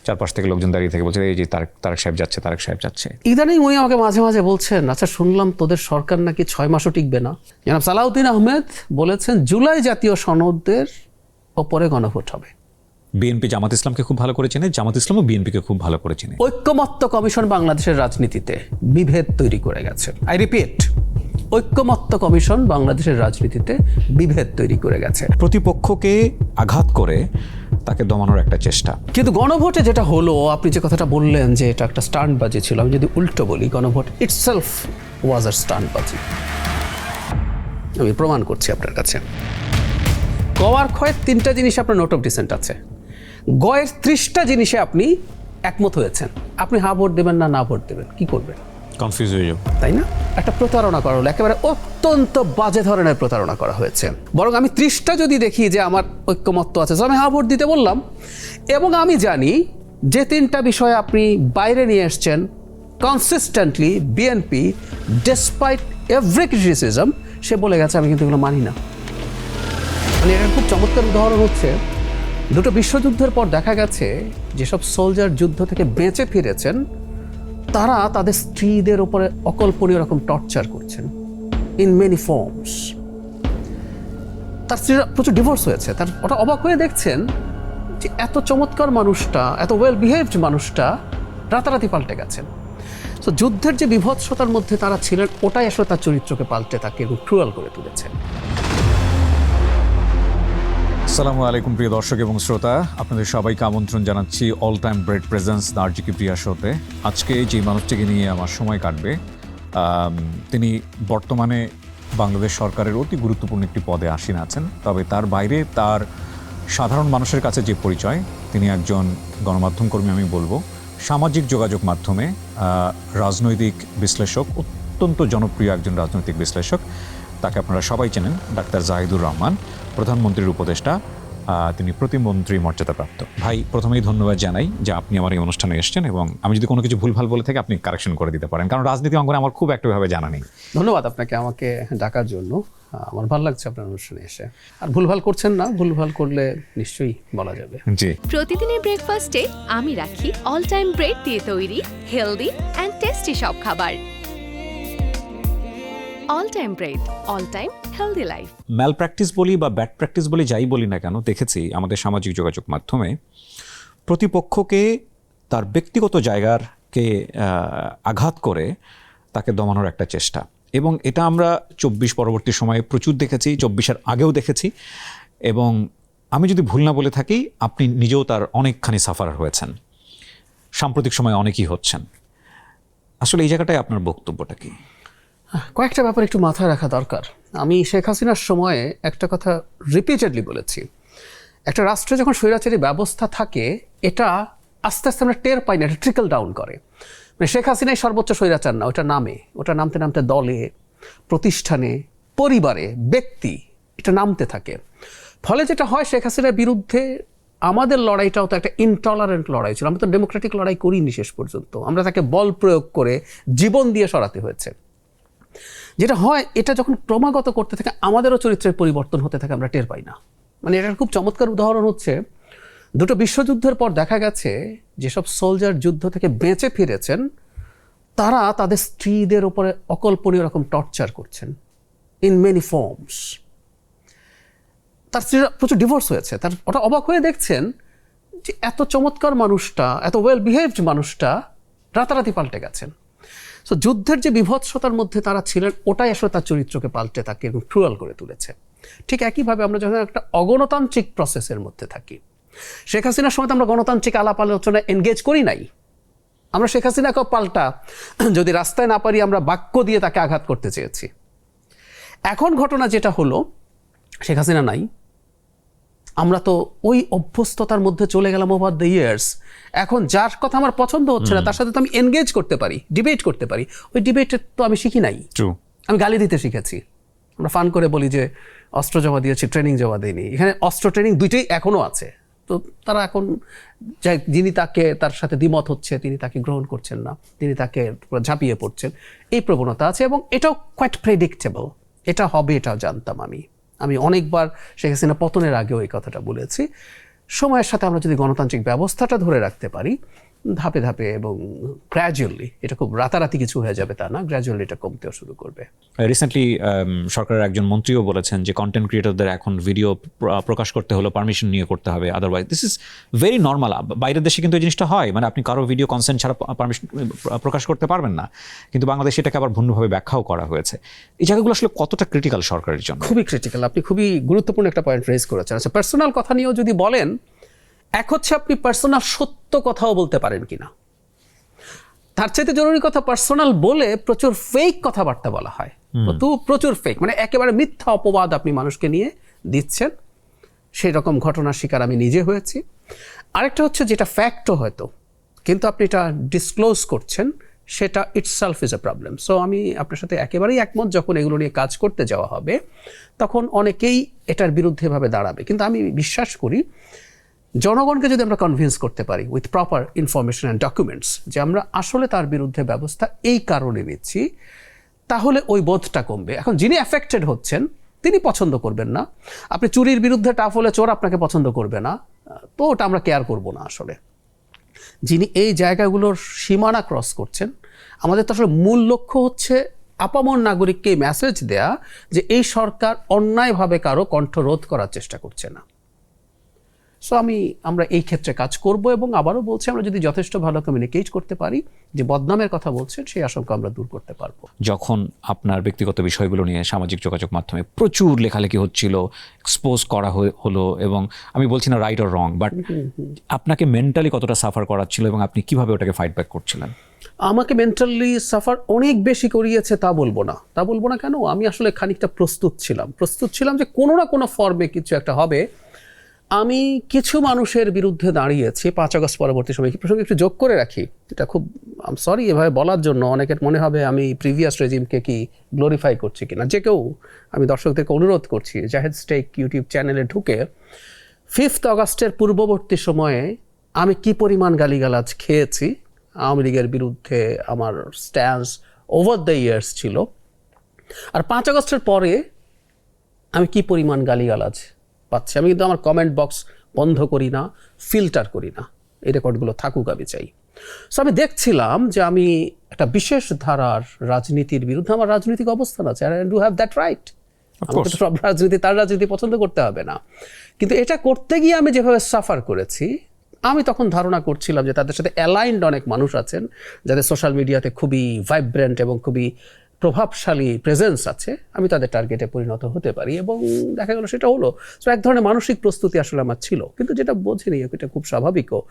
চারপাশ থেকে লোকজন দাঁড়িয়ে থেকে বলছে এই যে তারেক সাহেব যাচ্ছে, তারেক সাহেব যাচ্ছে। ইদানিং উনি আমাকে মাঝে মাঝে বলছেন, আচ্ছা শুনলাম তোদের সরকার নাকি 6 মাসও টিকবে না। জনাব সালাউদ্দিন আহমেদ বলেছেন জুলাই জাতীয় সনদের ওপরে গণভোট হবে। বিএনপি জামাত ইসলামকে খুব ভালো করে চেনে, জামাত ইসলামও বিএনপিকে খুব ভালো করে চেনে। ঐক্যমত্য কমিশন বাংলাদেশের রাজনীতিতে বিভেদ তৈরি করে গেছে। আই রিপিট, ঐক্যমত্য কমিশন বাংলাদেশের রাজনীতিতে বিভেদ তৈরি করে গেছে। প্রতিপক্ষকে আঘাত করে তাকে দমানোর একটা চেষ্টা। কিন্তু গণভোটে যেটা হলো, আপনি যে কথাটা বললেন যে এটা একটা স্টান্টবাজি ছিল, আমি যদি উল্টো বলি, গণভোট ইটসেলফ ওয়াজ আ স্টান্টবাজি। আমি প্রমাণ করছি আপনার কাছে। গওয়ার ক্ষয়ের 3টা জিনিস আপনার নোট অফ ডিসেন্ট আছে, গয়ের 30টা জিনিসে আপনি একমত হয়েছেন। আপনি হা ভোট দেবেন না ভোট দেবেন, কি করবেন? কনফিউজ হয়ে যাও, তাই না? একটা প্রতারণা করা হলো, একেবারে অত্যন্ত বাজে ধরনের প্রতারণা করা হয়েছে। বরং আমি 30টা যদি দেখি যে আমার ঐক্যমত্য আছে, আমি হা ভোট দিতে বললাম, এবং আমি জানি যে 3টা বিষয় আপনি বাইরে নিয়ে এসছেন consistently, BNP despite every criticism সে বলে গেছে আমি কিন্তু এগুলো মানি না। মানে এটার খুব চমৎকার উদাহরণ হচ্ছে, দুটো বিশ্বযুদ্ধের পর দেখা গেছে যেসব সোলজার যুদ্ধ থেকে বেঁচে ফিরেছেন তারা তাদের স্ত্রীদের উপরে অকল্পনীয় রকম টর্চার করছেন ইন মেনি ফর্মস। তার স্ত্রীরা প্রচুর ডিভোর্স হয়েছে। তার ওটা অবাক হয়ে দেখছেন যে এত চমৎকার মানুষটা, এত ওয়েল বিহেভড মানুষটা রাতারাতি পাল্টে গেছেন। তো যুদ্ধের যে বিভৎসতার মধ্যে তারা ছিলেন, ওটাই আসলে তার চরিত্রকে পাল্টে তাকে ক্রুয়াল করে তুলেছে। আসসালামু আলাইকুম প্রিয় দর্শক এবং শ্রোতা, আপনাদের সবাইকে আমন্ত্রণ জানাচ্ছি অল টাইম ব্রেড প্রেজেন্স নার্জিকি প্রিয়া শোতে। আজকে যে মানুষটিকে নিয়ে আমার সময় কাটবে, তিনি বর্তমানে বাংলাদেশ সরকারের অতি গুরুত্বপূর্ণ একটি পদে আসীন আছেন। তবে তার বাইরে তার সাধারণ মানুষের কাছে যে পরিচয়, তিনি একজন গণমাধ্যম কর্মী, আমি বলবো সামাজিক যোগাযোগ মাধ্যমে রাজনৈতিক বিশ্লেষক, অত্যন্ত জনপ্রিয় একজন রাজনৈতিক বিশ্লেষক। তাকে আপনারা সবাই চেনেন, ডাক্তার জাহিদুর রহমান, প্রধানমন্ত্রীর উপদেষ্টা। তিনি প্রতিমন্ত্রী মর্যাদাপ্রাপ্ত। ভাই, প্রথমেই ধন্যবাদ জানাই যে আপনি আমার এই অনুষ্ঠানে এসেছেন, এবং আমি যদি কোনো কিছু ভুলভাল বলে থাকি আপনি কারেকশন করে দিতে পারেন, কারণ রাজনীতি অঙ্গনে আমার খুব একটাভাবে জানা নেই। ধন্যবাদ আপনাকে আমাকে ডাকার জন্য। আমার ভালো লাগছে আপনার অনুষ্ঠানে এসে। আর ভুলভাল করছেন না, ভুলভাল করলে নিশ্চয়ই বলা যাবে। জি, প্রতিদিনের ব্রেকফাস্টে আমি রাখি অল টাইম ব্রেড দিয়ে তৈরি হেলদি অ্যান্ড টেস্টি সব খাবার। All time bread, all time healthy life. Malpractice বলি বা ব্যাড প্র্যাকটিস বলি, যাই বলি না কেন, দেখেছি আমাদের সামাজিক যোগাযোগ মাধ্যমে প্রতিপক্ষকে তার ব্যক্তিগত জায়গাকে আঘাত করে তাকে দমানোর একটা চেষ্টা। এবং এটা আমরা 24 পরবর্তী সময়ে প্রচুর দেখেছি, 24-এর আগেও দেখেছি। এবং আমি যদি ভুল না বলে থাকি, আপনি নিজেও তার অনেকখানি সাফারার হয়েছেন, সাম্প্রতিক সময়ে অনেকেই হচ্ছেন। আসলে এই জায়গাটায় আপনার বক্তব্যটা কি? কয়েকটা ব্যাপার একটু মাথায় রাখা দরকার। আমি শেখ হাসিনার সময়ে একটা কথা রিপিটেডলি বলেছি, একটা রাষ্ট্রে যখন স্বৈরাচারী ব্যবস্থা থাকে, এটা আস্তে আস্তে আমরা টের পাই না, এটা ট্রিকল ডাউন করে। মানে শেখ হাসিনাই সর্বোচ্চ স্বৈরাচার না, ওটা নামে, ওটা নামতে নামতে দলে, প্রতিষ্ঠানে, পরিবারে, ব্যক্তি, এটা নামতে থাকে। ফলে যেটা হয়, শেখ হাসিনার বিরুদ্ধে আমাদের লড়াইটাও তো একটা ইনটলারেন্ট লড়াই ছিল। আমরা তো ডেমোক্রেটিক লড়াই করিনি শেষ পর্যন্ত, আমরা তাকে বল প্রয়োগ করে জীবন দিয়ে সরাতে হয়েছে। যেটা হয়, এটা যখন ক্রমাগত করতে থাকে আমাদেরও চরিত্রের পরিবর্তন হতে থাকে, আমরা টের পাই না। মানে এটার খুব চমৎকার উদাহরণ হচ্ছে, দুটো বিশ্বযুদ্ধের পর দেখা গেছে যেসব সোলজার যুদ্ধ থেকে বেঁচে ফিরেছেন তারা তাদের স্ত্রীদের উপরে অকল্পনীয় রকম টর্চার করছেন ইন মেনি ফর্মস। তার স্ত্রীরা প্রচুর ডিভোর্স হয়েছে। তার ওটা অবাক হয়ে দেখছেন যে এত চমৎকার মানুষটা, এত ওয়েল বিহেভড মানুষটা রাতারাতি পাল্টে গেছেন। সো যুদ্ধের যে বিভৎসতার মধ্যে তারা ছিলেন, ওটাই আসলে তার চরিত্রকে পাল্টে তাকে ক্রুয়াল করে তুলেছে। ঠিক একইভাবে আমরা যখন একটা অগণতান্ত্রিক প্রসেসের মধ্যে থাকি, শেখ হাসিনার সময় আমরা গণতান্ত্রিক আলাপ আলোচনায় এনগেজ করি নাই। আমরা শেখ হাসিনাকেও পাল্টা যদি রাস্তায় না পারি আমরা বাক্য দিয়ে তাকে আঘাত করতে চেয়েছি। এখন ঘটনা যেটা হলো, শেখ হাসিনা নাই, আমরা তো ওই অভ্যস্ততার মধ্যে চলে গেলাম ওভার দ্য ইয়ার্স। এখন যার কথা আমার পছন্দ হচ্ছে না তার সাথে তো আমি এনগেজ করতে পারি, ডিবেট করতে পারি। ওই ডিবেটে তো আমি শিখি নাই, আমি গালি দিতে শিখেছি। আমরা ফান করে বলি যে অস্ত্র জমা দিয়েছি, ট্রেনিং জমা দিইনি। এখানে অস্ত্র ট্রেনিং দুইটাই এখনও আছে। তো তারা এখন যিনি তার সাথে দ্বিমত হচ্ছে, তিনি তাকে গ্রহণ করছেন না, তিনি তাকে ঝাঁপিয়ে পড়ছেন, এই প্রবণতা আছে। এবং এটাও কোয়াইট প্রেডিক্টেবল, এটা হবে, এটাও জানতাম আমি অনেকবার শেখ হাসিনা পতনের আগেও এই কথাটা বলেছি সময়ের সাথে আমরা যদি গণতান্ত্রিক ব্যবস্থাটা ধরে রাখতে পারি ধাপে ধাপে এবং গ্র্যাজুয়ালি, এটা খুব রাতারাতি কিছু হয়ে যাবে তা না, গ্র্যাজুয়ালি এটা কমতেও শুরু করবে। রিসেন্টলি সরকারের একজন মন্ত্রীও বলেছেন যে কন্টেন্ট ক্রিয়েটরদের এখন ভিডিও প্রকাশ করতে হলে পারমিশন নিয়ে করতে হবে, otherwise this is very normal. বাইরের দেশে কিন্তু এই জিনিসটা হয়, মানে আপনি কারো ভিডিও কনসেন্ট ছাড়া পারমিশন প্রকাশ করতে পারবেন না, কিন্তু বাংলাদেশে এটাকে আবার ভিন্নভাবে ব্যাখ্যাও করা হয়েছে। এই জায়গাগুলো আসলে কতটা ক্রিটিক্যাল সরকারের জন্য? খুবই ক্রিটিক্যাল, আপনি খুবই গুরুত্বপূর্ণ একটা পয়েন্ট রেজ করেছেন। আচ্ছা, পার্সোনাল কথা নিয়েও যদি বলেন, এক হচ্ছে আপনি পার্সোনাল সত্য কথাও বলতে পারেন কিনা, তার চাইতে জরুরি কথা পার্সোনাল বলে প্রচুর ফেক কথাবার্তা বলা হয়, প্রচুর ফেক, মানে একেবারে মিথ্যা অপবাদ আপনি মানুষকে নিয়ে দিচ্ছেন। সেই রকম ঘটনার শিকার আমি নিজে হয়েছি। আরেকটা হচ্ছে যেটা ফ্যাক্টও হয়তো, কিন্তু আপনি এটা ডিসক্লোজ করছেন, সেটা itself is a problem. So আমি আপনার সাথে একেবারেই একমত, যখন এগুলো নিয়ে কাজ করতে যাওয়া হবে তখন অনেকেই এটার বিরুদ্ধে ভাবে দাঁড়াবে, কিন্তু আমি বিশ্বাস করি জনগণকে যদি আমরা কনভিন্স করতে পারি with proper information and documents যে আমরা আসলে তার বিরুদ্ধে ব্যবস্থা এই কারণে নিচ্ছি, তাহলে ওই বোধটা কমবে। এখন যিনি অ্যাফেক্টেড হচ্ছেন তিনি পছন্দ করবেন না, আপনি চুরির বিরুদ্ধে টাফ হলে চোর আপনাকে পছন্দ করবে না, তো ওটা আমরা কেয়ার করব না। আসলে যিনি এই জায়গাগুলোর সীমানা ক্রস করছেন, আমাদের তো আসলে মূল লক্ষ্য হচ্ছে আপামর নাগরিককে মেসেজ দেয়া যে এই সরকার অন্যায়ভাবে কারো কণ্ঠরোধ করার চেষ্টা করছে না। সো আমরা এই ক্ষেত্রে কাজ করব, এবং আবারও বলছি, আমরা যদি যথেষ্ট ভালো কমিউনিকেট করতে পারি, যে বদনামের কথা বলছেন সেই আশঙ্কা আমরা দূর করতে পারবো। যখন আপনার ব্যক্তিগত বিষয়গুলো নিয়ে সামাজিক যোগাযোগ মাধ্যমে প্রচুর লেখালেখি হচ্ছিল, এক্সপোজ করা হলো, এবং আমি বলছি না রাইট অর রং, বাট আপনাকে মেন্টালি কতটা সাফার করাচ্ছিল এবং আপনি কিভাবে ওটাকে ফাইট ব্যাক করছিলেন? আমাকে মেন্টালি সাফার অনেক বেশি করিয়েছে, তা বলবো না কেন, আমি আসলে খানিকটা প্রস্তুত ছিলাম যে কোনো না কোনো ফর্মে কিছু একটা হবে। আমি কিছু মানুষের বিরুদ্ধে দাঁড়িয়েছি 5 আগস্ট পরবর্তী সময়। এই প্রসঙ্গে একটু যোগ করে রাখি, এটা খুব সরি এভাবে বলার জন্য, অনেকের মনে হবে আমি প্রিভিয়াস রেজিমকে কি গ্লোরিফাই করছি কিনা। যে কেউ, আমি দর্শকদেরকে অনুরোধ করছি, জাহেদ স্টেক ইউটিউব চ্যানেলে ঢুকে 5 আগস্টের পূর্ববর্তী সময়ে আমি কি পরিমাণ গালিগালাজ খেয়েছি, আওয়ামী লীগের বিরুদ্ধে আমার স্ট্যান্স ওভার দ্য ইয়ার্স ছিল, আর 5 আগস্টের পরে আমি কি পরিমাণ গালিগালাজ পাচ্ছি। আমি কিন্তু আমার কমেন্ট বক্স বন্ধ করি না, ফিল্টার করি না, এই রেকর্ডগুলো থাকুক, আমি চাই। সো আমি দেখছিলাম যে আমি একটা বিশেষ ধারার রাজনীতির বিরুদ্ধে, আমার রাজনৈতিক অবস্থান আছে, I do have that right. আমাকে তো সব তার রাজনীতি পছন্দ করতে হবে না, কিন্তু এটা করতে গিয়ে আমি যেভাবে সাফার করেছি, আমি তখন ধারণা করছিলাম যে তাদের সাথে অ্যালাইন্ড অনেক মানুষ আছেন যাদের সোশ্যাল মিডিয়াতে খুবই ভাইব্রেন্ট এবং খুবই প্রভাবশালী প্রেজেন্স আছে, আমি তাদের টার্গেটে পরিণত হতে পারি, এবং দেখা গেল সেটা হলো। সো এক ধরনের মানসিক প্রস্তুতি আসলে আমার ছিল, কিন্তু যেটা বোঝেনি, এটা খুব স্বাভাবিকও,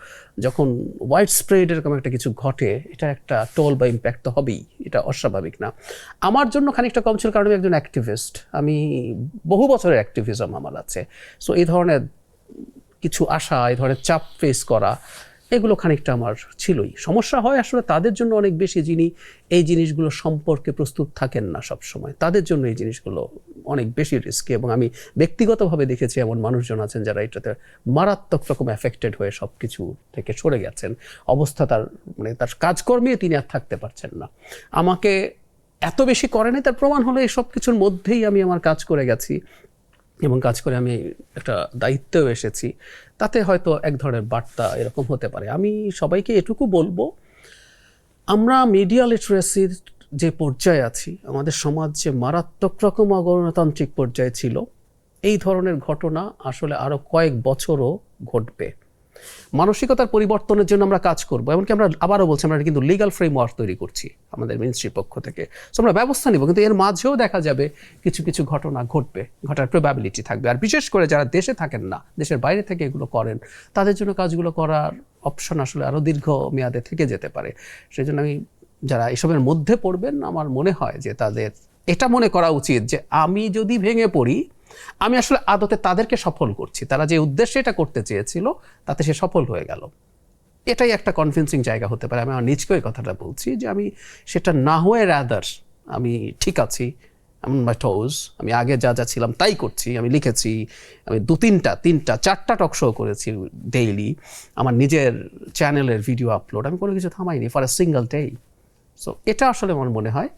যখন ওয়াইড স্প্রেড এরকম একটা কিছু ঘটে, এটা একটা টোল বা ইম্প্যাক্ট তো হবেই, এটা অস্বাভাবিক না। আমার জন্য খানিকটা কম ছিল, কারণ আমি একজন অ্যাক্টিভিস্ট, আমি বহু বছরের অ্যাক্টিভিজম আমার আছে। সো এই ধরনের কিছু আশা, এই ধরনের চাপ ফেস করা, এগুলো খানিকটা আমার ছিলই। সমস্যা হয় আসলে তাদের জন্য অনেক বেশি, যিনি এই জিনিসগুলো সম্পর্কে প্রস্তুত থাকেন না সব সময়, তাদের জন্য এই জিনিসগুলো অনেক বেশি রিস্কি। এবং আমি ব্যক্তিগতভাবে দেখেছি এমন মানুষজন আছেন যারা এটাতে মারাত্মক রকম এফেক্টেড হয়ে সব কিছু থেকে সরে গেছেন, অবস্থা তার তার কাজকর্মে তিনি আর থাকতে পারছেন না। আমাকে এত বেশি করেনি, তার প্রমাণ হলো এই সব কিছুর মধ্যেই আমি আমার কাজ করে গেছি, এবং কাজ করে আমি একটা দায়িত্বেও এসেছি, তাতে হয়তো এক ধরনের বার্তা এরকম হতে পারে। আমি সবাইকে এটুকু বলবো, আমরা মিডিয়া লিটারেসির যে পর্যায়ে আছি, আমাদের সমাজ যে মারাত্মক রকম অগণতান্ত্রিক পর্যায়ে ছিল, এই ধরনের ঘটনা আসলে আরও কয়েক বছরও ঘটবে। মানসিকতার পরিবর্তনের জন্য আমরা কাজ করবো, এমনকি আমরা আবারও বলছি, আমরা কিন্তু লিগাল ফ্রেমওয়ার্ক তৈরি করছি আমাদের মিনিস্ট্রির পক্ষ থেকে। সো আমরা ব্যবস্থা নিব, কিন্তু এর মাঝেও দেখা যাবে কিছু কিছু ঘটনা ঘটবে, ঘটার প্রবাবিলিটি থাকবে। আর বিশেষ করে যারা দেশে থাকেন না, দেশের বাইরে থেকে এগুলো করেন, তাদের জন্য কাজগুলো করার অপশন আসলে আরও দীর্ঘ মেয়াদে থেকে যেতে পারে। সেই জন্য আমি, যারা এসবের মধ্যে পড়বেন, আমার মনে হয় যে তাদের এটা মনে করা উচিত যে আমি যদি ভেঙে পড়ি, আমি আসলে আদতে তাদেরকে সফল করছি, তারা যে উদ্দেশ্যে এটা করতে চেয়েছিল তাতে সে সফল হয়ে গেল। এটাই একটা কনভিন্সিং জায়গা হতে পারে। আমি আমার নিজকেও এই কথাটা বলছি যে আমি সেটা না হয়ে রাদার আমি ঠিক আছি, মাই টোজ, আমি আগে যা যা ছিলাম তাই করছি। আমি লিখেছি, আমি 2-3, 4টা টক শো করেছি ডেইলি, আমার নিজের চ্যানেলের ভিডিও আপলোড, আমি কোনো কিছু থামাইনি for a single day. So এটা আসলে আমার মনে হয়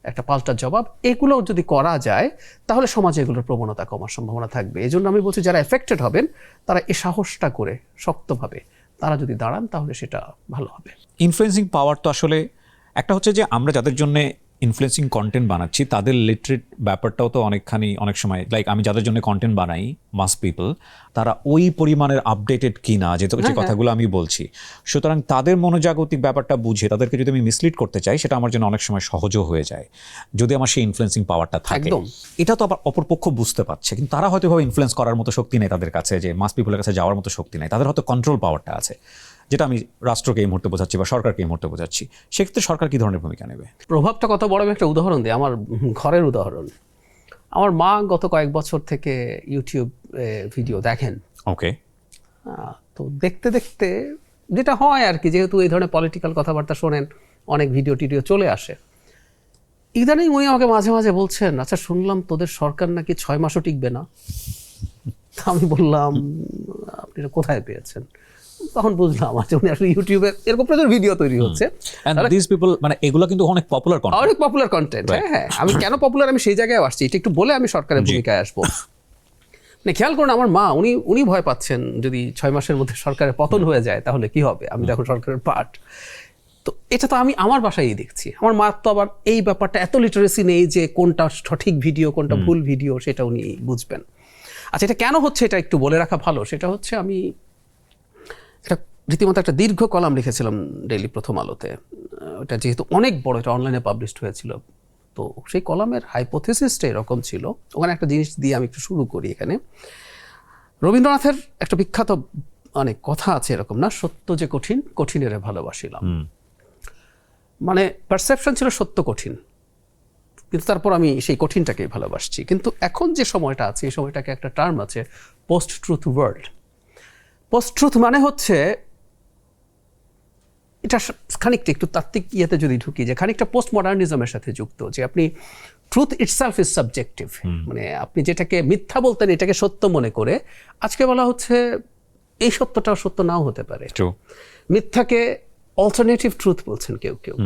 একটা পাল্টা জবাব, এগুলো যদি করা যায় তাহলে সমাজে এগুলোর প্রবণতা কমার সম্ভাবনা থাকবে। এই জন্য আমি বলছি যারা এফেক্টেড হবেন তারা এই সাহসটা করে শক্তভাবে তারা যদি দাঁড়ান তাহলে সেটা ভালো হবে। ইনফ্লুয়েন্সিং পাওয়ার তো আসলে একটা হচ্ছে যে আমরা যাদের জন্য ইনফ্লুয়েন্সিং কন্টেন্ট বানাচ্ছি তাদের লিটারেট ব্যাপারটাও তো অনেক সময় লাইক আমি যাদের জন্য কন্টেন্ট বানাই মাস পিপল, তারা ওই পরিমাণের আপডেটেড কিনা যে কথাগুলো আমি বলছি, সুতরাং তাদের মনোজাগতিক ব্যাপারটা বুঝে তাদেরকে যদি আমি মিসলিড করতে চাই সেটা আমার জন্য অনেক সময় সহজও হয়ে যায় যদি আমার সেই ইনফ্লুয়েন্সিং পাওয়ারটা থাকে। এটা তো আবার অপরপক্ষ বুঝতে পারছে, কিন্তু তারা হয়তো ভাবে ইনফ্লুয়েন্স করার মতো শক্তি নেই তাদের কাছে, যে মাস পিপলের কাছে যাওয়ার মতো শক্তি নেই, তাদের হয়তো কন্ট্রোল পাওয়ারটা আছে, যেটা আমি রাষ্ট্রকে এই মুহূর্তে বোঝাচ্ছি বা সরকারকে এই মুহূর্তে বোঝাচ্ছি। সেক্ষেত্রে সরকার কি ধরনের ভূমিকা নেবে? প্রভাবটা কত বড়, আমি একটা উদাহরণ দিই, আমার ঘরের উদাহরণ। আমার মা গত কয়েক বছর থেকে ইউটিউব ভিডিও দেখেন। ওকে। তো দেখতে দেখতে যেটা হয় আর কি, যেহেতু এই ধরনের পলিটিক্যাল কথাবার্তা শোনেন, অনেক ভিডিও টিডিও চলে আসে। ইদানিং উনি আমাকে মাঝে মাঝে বলছেন, আচ্ছা শুনলাম তোদের সরকার নাকি 6 মাসও টিকবে না। আমি বললাম আপনি এটা কোথায় পেয়েছেন? তখন বুঝলাম আচ্ছা উনি আসলে ইউটিউবে এরকম প্রচুর ভিডিও তৈরি হচ্ছে। মানে এগুলো কিন্তু অনেক পপুলার কন্টেন্ট। হ্যাঁ, আমি কেন পপুলার আমি সেই জায়গায় আসছি, এটা একটু বলে আমি সরকারের ভূমিকায় আসবো। মানে খেয়াল করুন, আমার মা উনি ভয় পাচ্ছেন যদি 6 মাসের মধ্যে সরকারের পতন হয়ে যায় তাহলে কি হবে, আমি তো এখন সরকারের পার্ট। তো এটা তো আমি আমার বাসায় দেখছি। আমার মা তো আবার এই ব্যাপারটা এত লিটারেসি নেই যে কোনটা সঠিক ভিডিও কোনটা ভুল ভিডিও সেটা উনি বুঝবেন। আচ্ছা এটা কেন হচ্ছে এটা একটু বলে রাখা ভালো। সেটা হচ্ছে আমি এটা রীতিমতো একটা দীর্ঘ কলাম লিখেছিলাম ডেইলি প্রথম আলোতে। ওটা যেহেতু অনেক বড়, এটা অনলাইনে পাবলিশড হয়েছিল, তো সেই কলামের হাইপোথেসিসটা এরকম ছিল। ওখানে একটা জিনিস দিয়ে আমি একটু শুরু করি। এখানে রবীন্দ্রনাথের একটা বিখ্যাত অনেক কথা আছে এরকম না, সত্য যে কঠিন, কঠিনের ভালোবাসিলাম। মানে পারসেপশন ছিল সত্য কঠিন, কিন্তু তারপর আমি সেই কঠিনটাকে ভালোবাসছি। কিন্তু এখন যে সময়টা আছে এই সময়টাকে একটা টার্ম আছে, post truth world. Post truth মানে হচ্ছে, এটা খানিকটা একটু তাত্ত্বিক ইয়েতে যদি ঢুকি, যে খানিকটা পোস্ট মডার্নিজমের সাথে যুক্ত, যে আপনি ট্রুথ ইটসেলফ ইজ সাবজেক্টিভ। মানে আপনি যেটাকে মিথ্যা বলতেন এটাকে সত্য মনে করে আজকে বলা হচ্ছে এই সত্যটাও সত্য নাও হতে পারে। মিথ্যাকে অল্টারনেটিভ ট্রুথ বলছেন কেউ কেউ।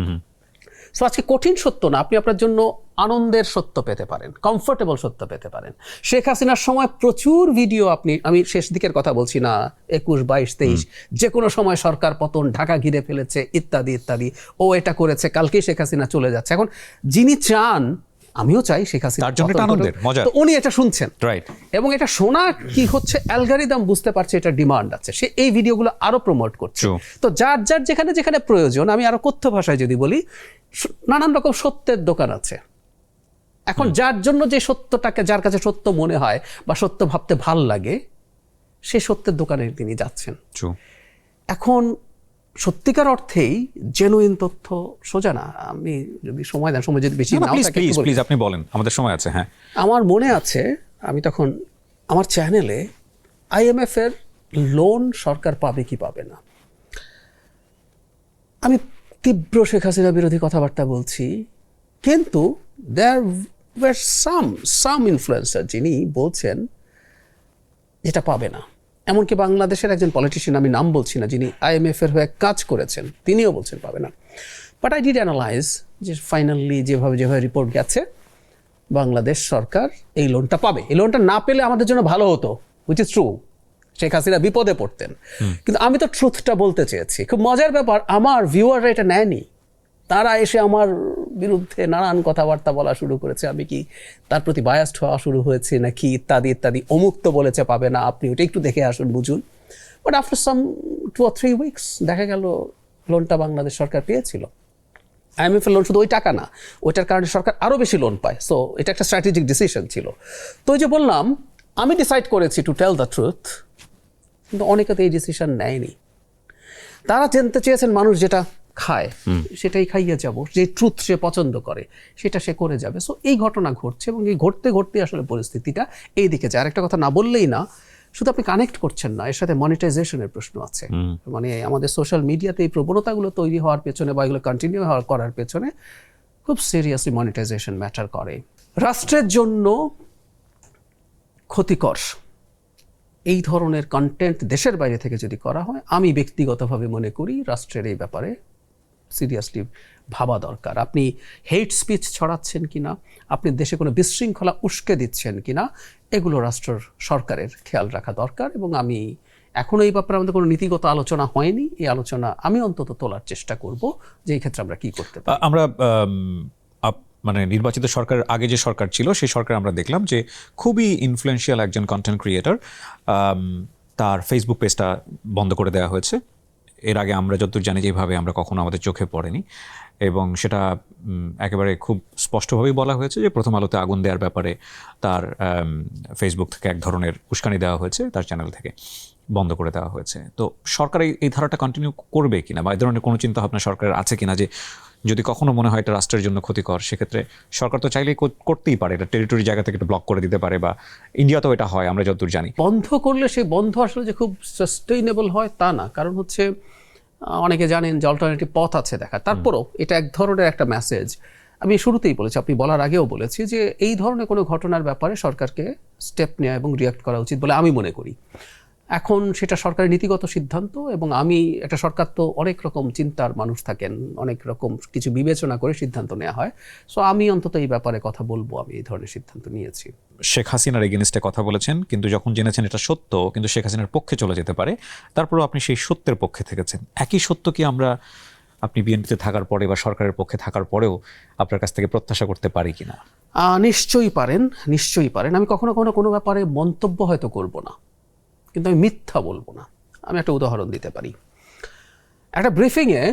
সো আজকে কঠিন সত্য না, আপনি আপনার জন্য আনন্দের সত্য পেতে পারেন, কমফোর্টেবল সত্য পেতে পারেন। শেখ হাসিনার সময় প্রচুর ভিডিও, আমি শেষ দিকের কথা বলছি না, 21, 22, 23, যে কোনো সময় সরকার পতন, ঢাকা ঘিরে ফেলেছে ইত্যাদি ইত্যাদি, ও এটা করেছে, কালকেই শেখ হাসিনা চলে যাচ্ছে। এখন যিনি চান, আমিও চাই শেখ হাসিনা, তো উনি এটা শুনছেন, এবং এটা শোনা কি হচ্ছে, অ্যালগরিদম বুঝতে পারছে এটা ডিমান্ড আছে, সে এই ভিডিওগুলো আরো প্রমোট করছে। তো যার যার যেখানে যেখানে প্রয়োজন, আমি আরো কথ্য ভাষায় যদি বলি, নানান রকম সত্যের দোকান আছে। এখন যার জন্য যে সত্যটাকে, যার কাছে সত্য মনে হয় বা সত্য ভাবতে ভাল লাগে, সে সত্যের দোকানে তিনি যাচ্ছেন। এখন সত্যিকার অর্থেই জেনুইন তথ্য সোজা না। আমি যদি সময় দেন, সময় যদি বেশি নাও থাকে, প্লিজ আপনি বলেন, আমাদের সময় আছে। হ্যাঁ, আমার মনে আছে আমি তখন আমার চ্যানেলে IMF এর লোন সরকার পাবে কি পাবে না, আমি তীব্র শেখ হাসিনা বিরোধী কথাবার্তা বলছি, কিন্তু দেয়ার ওয়ার সাম ইনফ্লুয়েন্সার যিনি বলছেন যেটা পাবে না। এমনকি বাংলাদেশের একজন পলিটিশিয়ান, আমি নাম বলছি না, যিনি IMF এর হয়ে কাজ করেছেন, তিনিও বলছেন পাবে না। বাট আই ডিড অ্যানালাইজ যে ফাইনালি যেভাবে রিপোর্ট গেছে, বাংলাদেশ সরকার এই লোনটা পাবে। এই লোনটা না পেলে আমাদের জন্য ভালো হতো, which is true, Sheikh Hasina বিপদে পড়তেন। কিন্তু আমি তো ট্রুথটা বলতে চেয়েছি। খুব মজার ব্যাপার, আমার ভিউয়াররা এটা নেয়নি, তারা এসে আমার বিরুদ্ধে নানান কথাবার্তা বলা শুরু করেছে। আমি কি তার প্রতি বায়াসড হওয়া শুরু হয়েছে নাকি ইত্যাদি ইত্যাদি। অমুক তো বলেছে পাবে না, আপনি ওটা একটু দেখে আসুন, বুঝুন। But after some 2 or 3 weeks দেখা গেল লোনটা বাংলাদেশ সরকার পেয়েছিল। IMF এর লোন শুধু ওই টাকা না, ওইটার কারণে সরকার আরও বেশি লোন পায়। সো এটা একটা স্ট্র্যাটেজিক ডিসিশন ছিল। তো ওই যে বললাম, আমি ডিসাইড করেছি টু টেল দ্য ট্রুথ, কিন্তু অনেকে তো এই ডিসিশন নেয়নি। তারা জানতে চেয়েছেন মানুষ যেটা খায় সেটাই খাইয়ে যাব, যে ট্রুথ সে পছন্দ করে সেটা সে করে যাবে। সো এই ঘটনা ঘটছে, এবং এই ঘটতে ঘটতে আসলে পরিস্থিতিটা এই দিকে যায়। আরেকটা কথা না বললেই না, শুধু আপনি কানেক্ট করছেন না, এর সাথে মনিটাইজেশনের প্রশ্ন আছে। মানে আমাদের সোশ্যাল মিডিয়াতে এই প্রবণতাগুলো তৈরি হওয়ার পেছনে বা এগুলো কন্টিনিউ করার পেছনে খুব সিরিয়াসলি মনিটাইজেশন ম্যাটার করে। রাষ্ট্রের জন্য ক্ষতিকর এই ধরনের কন্টেন্ট দেশের বাইরে থেকে যদি করা হয়, আমি ব্যক্তিগতভাবে মনে করি রাষ্ট্রের এই ব্যাপারে সিরিয়াসলি ভাবা দরকার। আপনি হেট স্পিচ ছড়াচ্ছেন কিনা, আপনি দেশে কোনো বিশৃঙ্খলা উস্কে দিচ্ছেন কিনা, এগুলো সরকারের খেয়াল রাখা দরকার। এবং আমি এখনও এই ব্যাপারে আমাদের কোনো নীতিগত আলোচনা হয়নি। এই আলোচনা আমি অন্তত তোলার চেষ্টা করব যে এই ক্ষেত্রে আমরা কি করতে পারি। আমরা মানে নির্বাচিত সরকারের আগে যে সরকার ছিল সেই সরকার আমরা দেখলাম যে খুবই ইনফ্লুয়েন্সিয়াল একজন কন্টেন্ট ক্রিয়েটর, তার ফেসবুক পেজটা বন্ধ করে দেওয়া হয়েছে। এর আগে আমরা যতদূর জানি যেভাবে আমরা কখনো আমাদের চোখে পড়েনি, এবং সেটা একেবারে খুব স্পষ্টভাবেই বলা হয়েছে যে প্রথম আলোতে আগুন দেওয়ার ব্যাপারে তার ফেসবুক থেকে এক ধরনের উস্কানি দেওয়া হয়েছে, তার চ্যানেল থেকে বন্ধ করে দেওয়া হয়েছে। তো সরকার এই ধারাটা কন্টিনিউ করবে কিনা, বা এই ধরনের কোনো চিন্তা ভাবনা সরকারের আছে কিনা যে যদি কখনো মনে হয় এটা রাষ্ট্রের জন্য ক্ষতিকর, সেক্ষেত্রে সরকার তো চাইলেই করতেই পারে, এটা টেরিটরি জায়গা থেকে এটা ব্লক করে দিতে পারে, বা ইন্ডিয়াতেও এটা হয় আমরা যতদূর জানি। বন্ধ করলে সেই বন্ধ আসলে যে খুব সাস্টেইনেবল হয় তা না, কারণ হচ্ছে অনেকে জানেন যে অল্টারনেটিভ পথ আছে দেখা। তারপরও এটা এক ধরনের একটা মেসেজ। আমি শুরুতেই বলেছি, আপনি বলার আগেও বলেছি যে এই ধরনের কোনো ঘটনার ব্যাপারে সরকারকে স্টেপ নেওয়া এবং রিয়াক্ট করা উচিত বলে আমি মনে করি। এখন সেটা সরকারের নীতিগত সিদ্ধান্ত, এবং আমি একটা সরকার তো অনেক রকম চিন্তার মানুষ থাকেন, অনেক রকম কিছু বিবেচনা করে সিদ্ধান্ত নেওয়া হয়। সো আমি অন্তত এই ব্যাপারে কথা বলবো, আমি এই ধরনের সিদ্ধান্ত নিয়েছি। শেখ হাসিনার এগেনিস্টে কথা বলেছেন, কিন্তু যখন জেনেছেন এটা সত্য কিন্তু শেখ হাসিনার পক্ষে চলে যেতে পারে, তারপরেও আপনি সেই সত্যের পক্ষে থেকেছেন। একই সত্য কি আমরা আপনি বিএনপিতে থাকার পরে বা সরকারের পক্ষে থাকার পরেও আপনার কাছ থেকে প্রত্যাশা করতে পারি কিনা? নিশ্চয়ই পারেন, নিশ্চয়ই পারেন। আমি কখনো কখনো কোনো ব্যাপারে মন্তব্য হয়তো করব না, কিন্তু আমি মিথ্যা বলবো না। আমি একটা উদাহরণ দিতে পারি। একটা ব্রিফিংয়ে,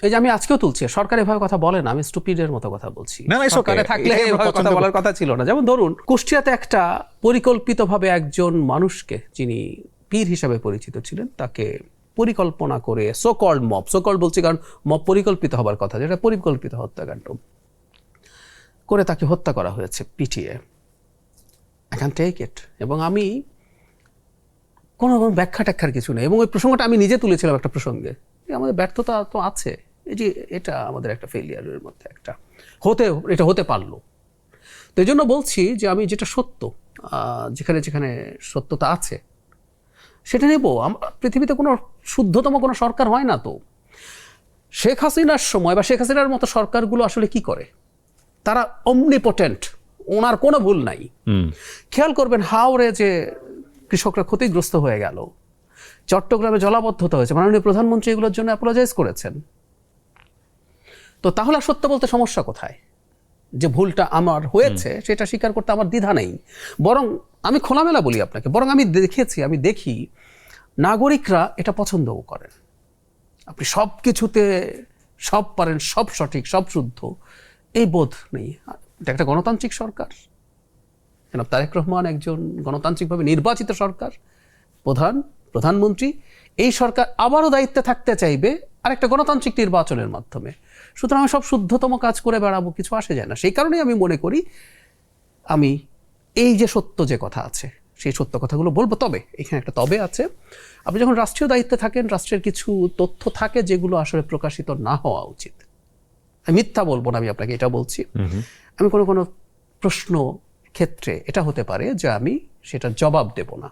এই যে আমি আজকেও তুলছি, সরকার এভাবে কথা বলে না, আমি স্টুপিডের মতো কথা বলছি। সরকারে থাকলে এভাবে কথা বলার কথা ছিল না। যেমন ধরুন, কুষ্টিয়াতে একটা পরিকল্পিতভাবে একজন মানুষকে, যিনি পীর হিসাবে পরিচিত ছিলেন, তাকে পরিকল্পনা করে সোকল্ড বলছি কারণ মব পরিকল্পিত হবার কথা, যেটা পরিকল্পিত হত্যাকাণ্ড করে তাকে হত্যা করা হয়েছে পিটিয়ে। I can take it. এবং আমি কোনো ব্যাখ্যা ট্যাখ্যার কিছু নেই। এবং ওই প্রসঙ্গটা আমি নিজে তুলেছিলাম একটা প্রসঙ্গে। আমাদের ব্যর্থতা তো আছে, এই যে এটা আমাদের একটা ফেলিয়ারের মধ্যে একটা এটা হতে পারলো। তো এই জন্য বলছি যে আমি যেটা সত্য, যেখানে যেখানে সত্যতা আছে সেটা নেব। পৃথিবীতে কোনো শুদ্ধতম কোনো সরকার হয় না। তো শেখ হাসিনার সময় বা শেখ হাসিনার মতো সরকারগুলো আসলে কি করে, তারা অমনিপোটেন্ট, ওনার কোনো ভুল নাই। খেয়াল করবেন, হাওড়ে যে কৃষকরা ক্ষতিগ্রস্ত হয়ে গেল, চট্টগ্রামে জলাবদ্ধতা হয়েছে, মাননীয় প্রধানমন্ত্রী এগুলোর জন্য অ্যাপোলোজাইজ করেছেন। তো তাহলে সত্য বলতে সমস্যা কোথায়? যে ভুলটা আমার হয়েছে সেটা স্বীকার করতে আমার দ্বিধা নেই। বরং আমি খোলামেলা বলি আপনাকে, বরং আমি দেখি নাগরিকরা এটা পছন্দও করেন। আপনি সব কিছুতে সব পারেন, সব সঠিক, সব শুদ্ধ, এই বোধ নেই। এটা একটা গণতান্ত্রিক সরকার। জনাব তারেক রহমান একজন গণতান্ত্রিকভাবে নির্বাচিত সরকার, প্রধানমন্ত্রী। এই সরকার আবারও দায়িত্বে থাকতে চাইবে আরেকটা গণতান্ত্রিক নির্বাচনের মাধ্যমে। সুতরাং আমি সব শুদ্ধতম কাজ করে বেড়াবো, কিছু আসে যায় না। সেই কারণেই আমি মনে করি আমি এই যে সত্য যে কথা আছে সেই সত্য কথাগুলো বলবো। তবে এখানে একটা তবে আছে, আপনি যখন রাষ্ট্রীয় দায়িত্বে থাকেন, রাষ্ট্রের কিছু তথ্য থাকে যেগুলো আসলে প্রকাশিত না হওয়া উচিত। আমি মিথ্যা বলবো না, আমি আপনাকে এটা বলছি। আমি কোনো প্রশ্ন ক্ষেত্রে এটা হতে পারে যে আমি সেটার জবাব দেব না,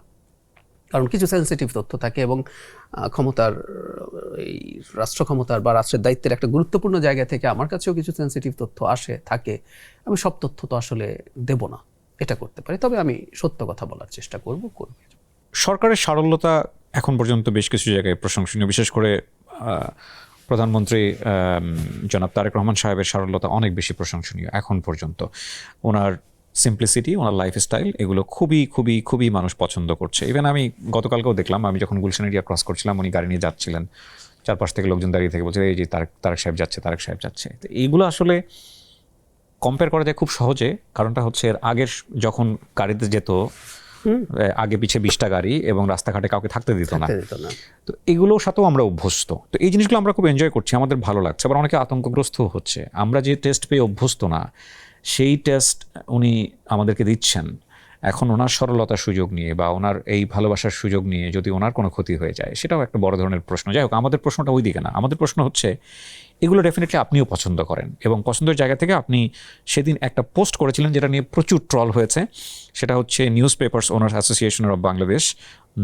কারণ কিছু সেন্সিটিভ তথ্য থাকে এবং ক্ষমতার, এই রাষ্ট্র ক্ষমতার বা রাষ্ট্রের দায়িত্বের একটা গুরুত্বপূর্ণ জায়গা থেকে আমার কাছেও কিছু সেন্সিটিভ তথ্য থাকে। আমি সব তথ্য তো আসলে দেব না, এটা করতে পারি। তবে আমি সত্য কথা বলার চেষ্টা করব। সরকারের সারল্যতা এখন পর্যন্ত বেশ কিছু জায়গায় প্রশংসনীয়, বিশেষ করে প্রধানমন্ত্রী জনাব তারেক রহমান সাহেবের সারল্যতা অনেক বেশি প্রশংসনীয় এখন পর্যন্ত। ওনার সিম্পলিসিটি, ওনার লাইফস্টাইল, এগুলো খুবই খুবই খুবই মানুষ পছন্দ করছে। ইভেন আমি গতকালকেও দেখলাম, আমি যখন গুলশান এরিয়া ক্রস করছিলাম, উনি গাড়ি নিয়ে যাচ্ছিলেন, চারপাশ থেকে লোকজন দাঁড়িয়ে থেকে বলছে এই যে তারেক সাহেব যাচ্ছে। তো এইগুলো আসলে কম্পেয়ার করা যায় খুব সহজে। কারণটা হচ্ছে এর আগের যখন গাড়িতে যেত, আগে পিছে 20টা গাড়ি এবং রাস্তাঘাটে কাউকে থাকতে দিত না। তো এগুলোর সাথেও আমরা অভ্যস্ত। তো এই জিনিসগুলো আমরা খুব এনজয় করছি, আমাদের ভালো লাগছে। আবার অনেকে আতঙ্কগ্রস্ত হচ্ছে। আমরা যে টেস্ট পেয়ে অভ্যস্ত না, সেই টেস্ট উনি আমাদেরকে দিচ্ছেন। এখন ওনার সরলতার সুযোগ নিয়ে বা ওনার এই ভালোবাসার সুযোগ নিয়ে যদি ওনার কোনো ক্ষতি হয়ে যায়, সেটাও একটা বড় ধরনের প্রশ্ন। যাই হোক, আমাদের প্রশ্নটা ওই দিকে না। আমাদের প্রশ্ন হচ্ছে, এগুলো ডেফিনেটলি আপনিও পছন্দ করেন, এবং পছন্দের জায়গা থেকে আপনি সেদিন একটা পোস্ট করেছিলেন যেটা নিয়ে প্রচুর ট্রল হয়েছে। সেটা হচ্ছে newspapers owners association of Bangladesh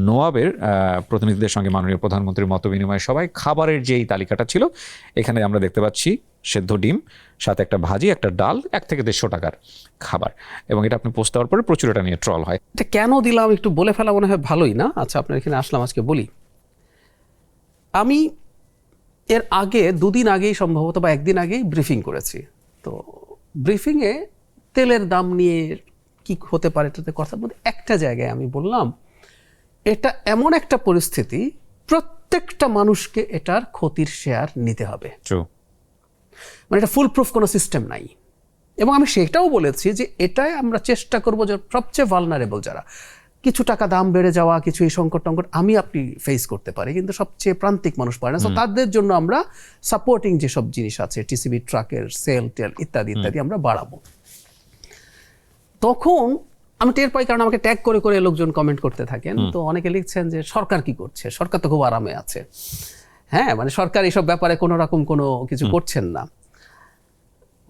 নোয়াবের প্রতিনিধিদের সঙ্গে মাননীয় প্রধানমন্ত্রীর মত বিনিময় সভায় খাবারের যেই তালিকাটা ছিল, এখানে আমরা দেখতে পাচ্ছি সেদ্ধ ডিম, সাথে একটা ভাজি, একটা ডাল, 1 থেকে 150 টাকার খাবার। এবং এটা আপনি পোস্ট দেওয়ার পরে প্রচুর এটা নিয়ে ট্রল হয়। এটা কেন দিলাম একটু বলে ফেলা মনে হয় ভালোই না। আচ্ছা, আপনার এখানে আসলাম, আজকে বলি। আমি এর আগে 2 দিন আগেই সম্ভবত বা 1 দিন আগেই ব্রিফিং করেছি। তো ব্রিফিংয়ে তেলের দাম নিয়ে কি হতে পারে এটাতে কথার মধ্যে একটা জায়গায় আমি বললাম, এটা এমন একটা পরিস্থিতি, প্রত্যেকটা মানুষকে এটার ক্ষতির শেয়ার নিতে হবে। মানে এটা ফুল প্রুফ কোনো সিস্টেম নাই। এবং আমি সেটাও বলেছি যে এটাই আমরা চেষ্টা করব যে সবচেয়ে ভালনারেবল যারা, কিছু টাকা দাম বেড়ে যাওয়া, কিছু এই সংকট টঙ্কট আমি আপনি ফেস করতে পারি, কিন্তু সবচেয়ে প্রান্তিক মানুষ পারে না। তো তাদের জন্য আমরা সাপোর্টিং যেসব জিনিস আছে, টিসিবি ট্রাকের সেল টেল ইত্যাদি ইত্যাদি আমরা বাড়াবো। তখন আমি টের পাই, কারণ আমাকে ট্যাগ করে করে লোকজন কমেন্ট করতে থাকেন। তো অনেকে লিখছেন যে সরকার কি করছে, সরকার তো খুব আরামে আছে। হ্যাঁ, মানে সরকার এইসব ব্যাপারে কোনো রকম কোনো কিছু করছেন না।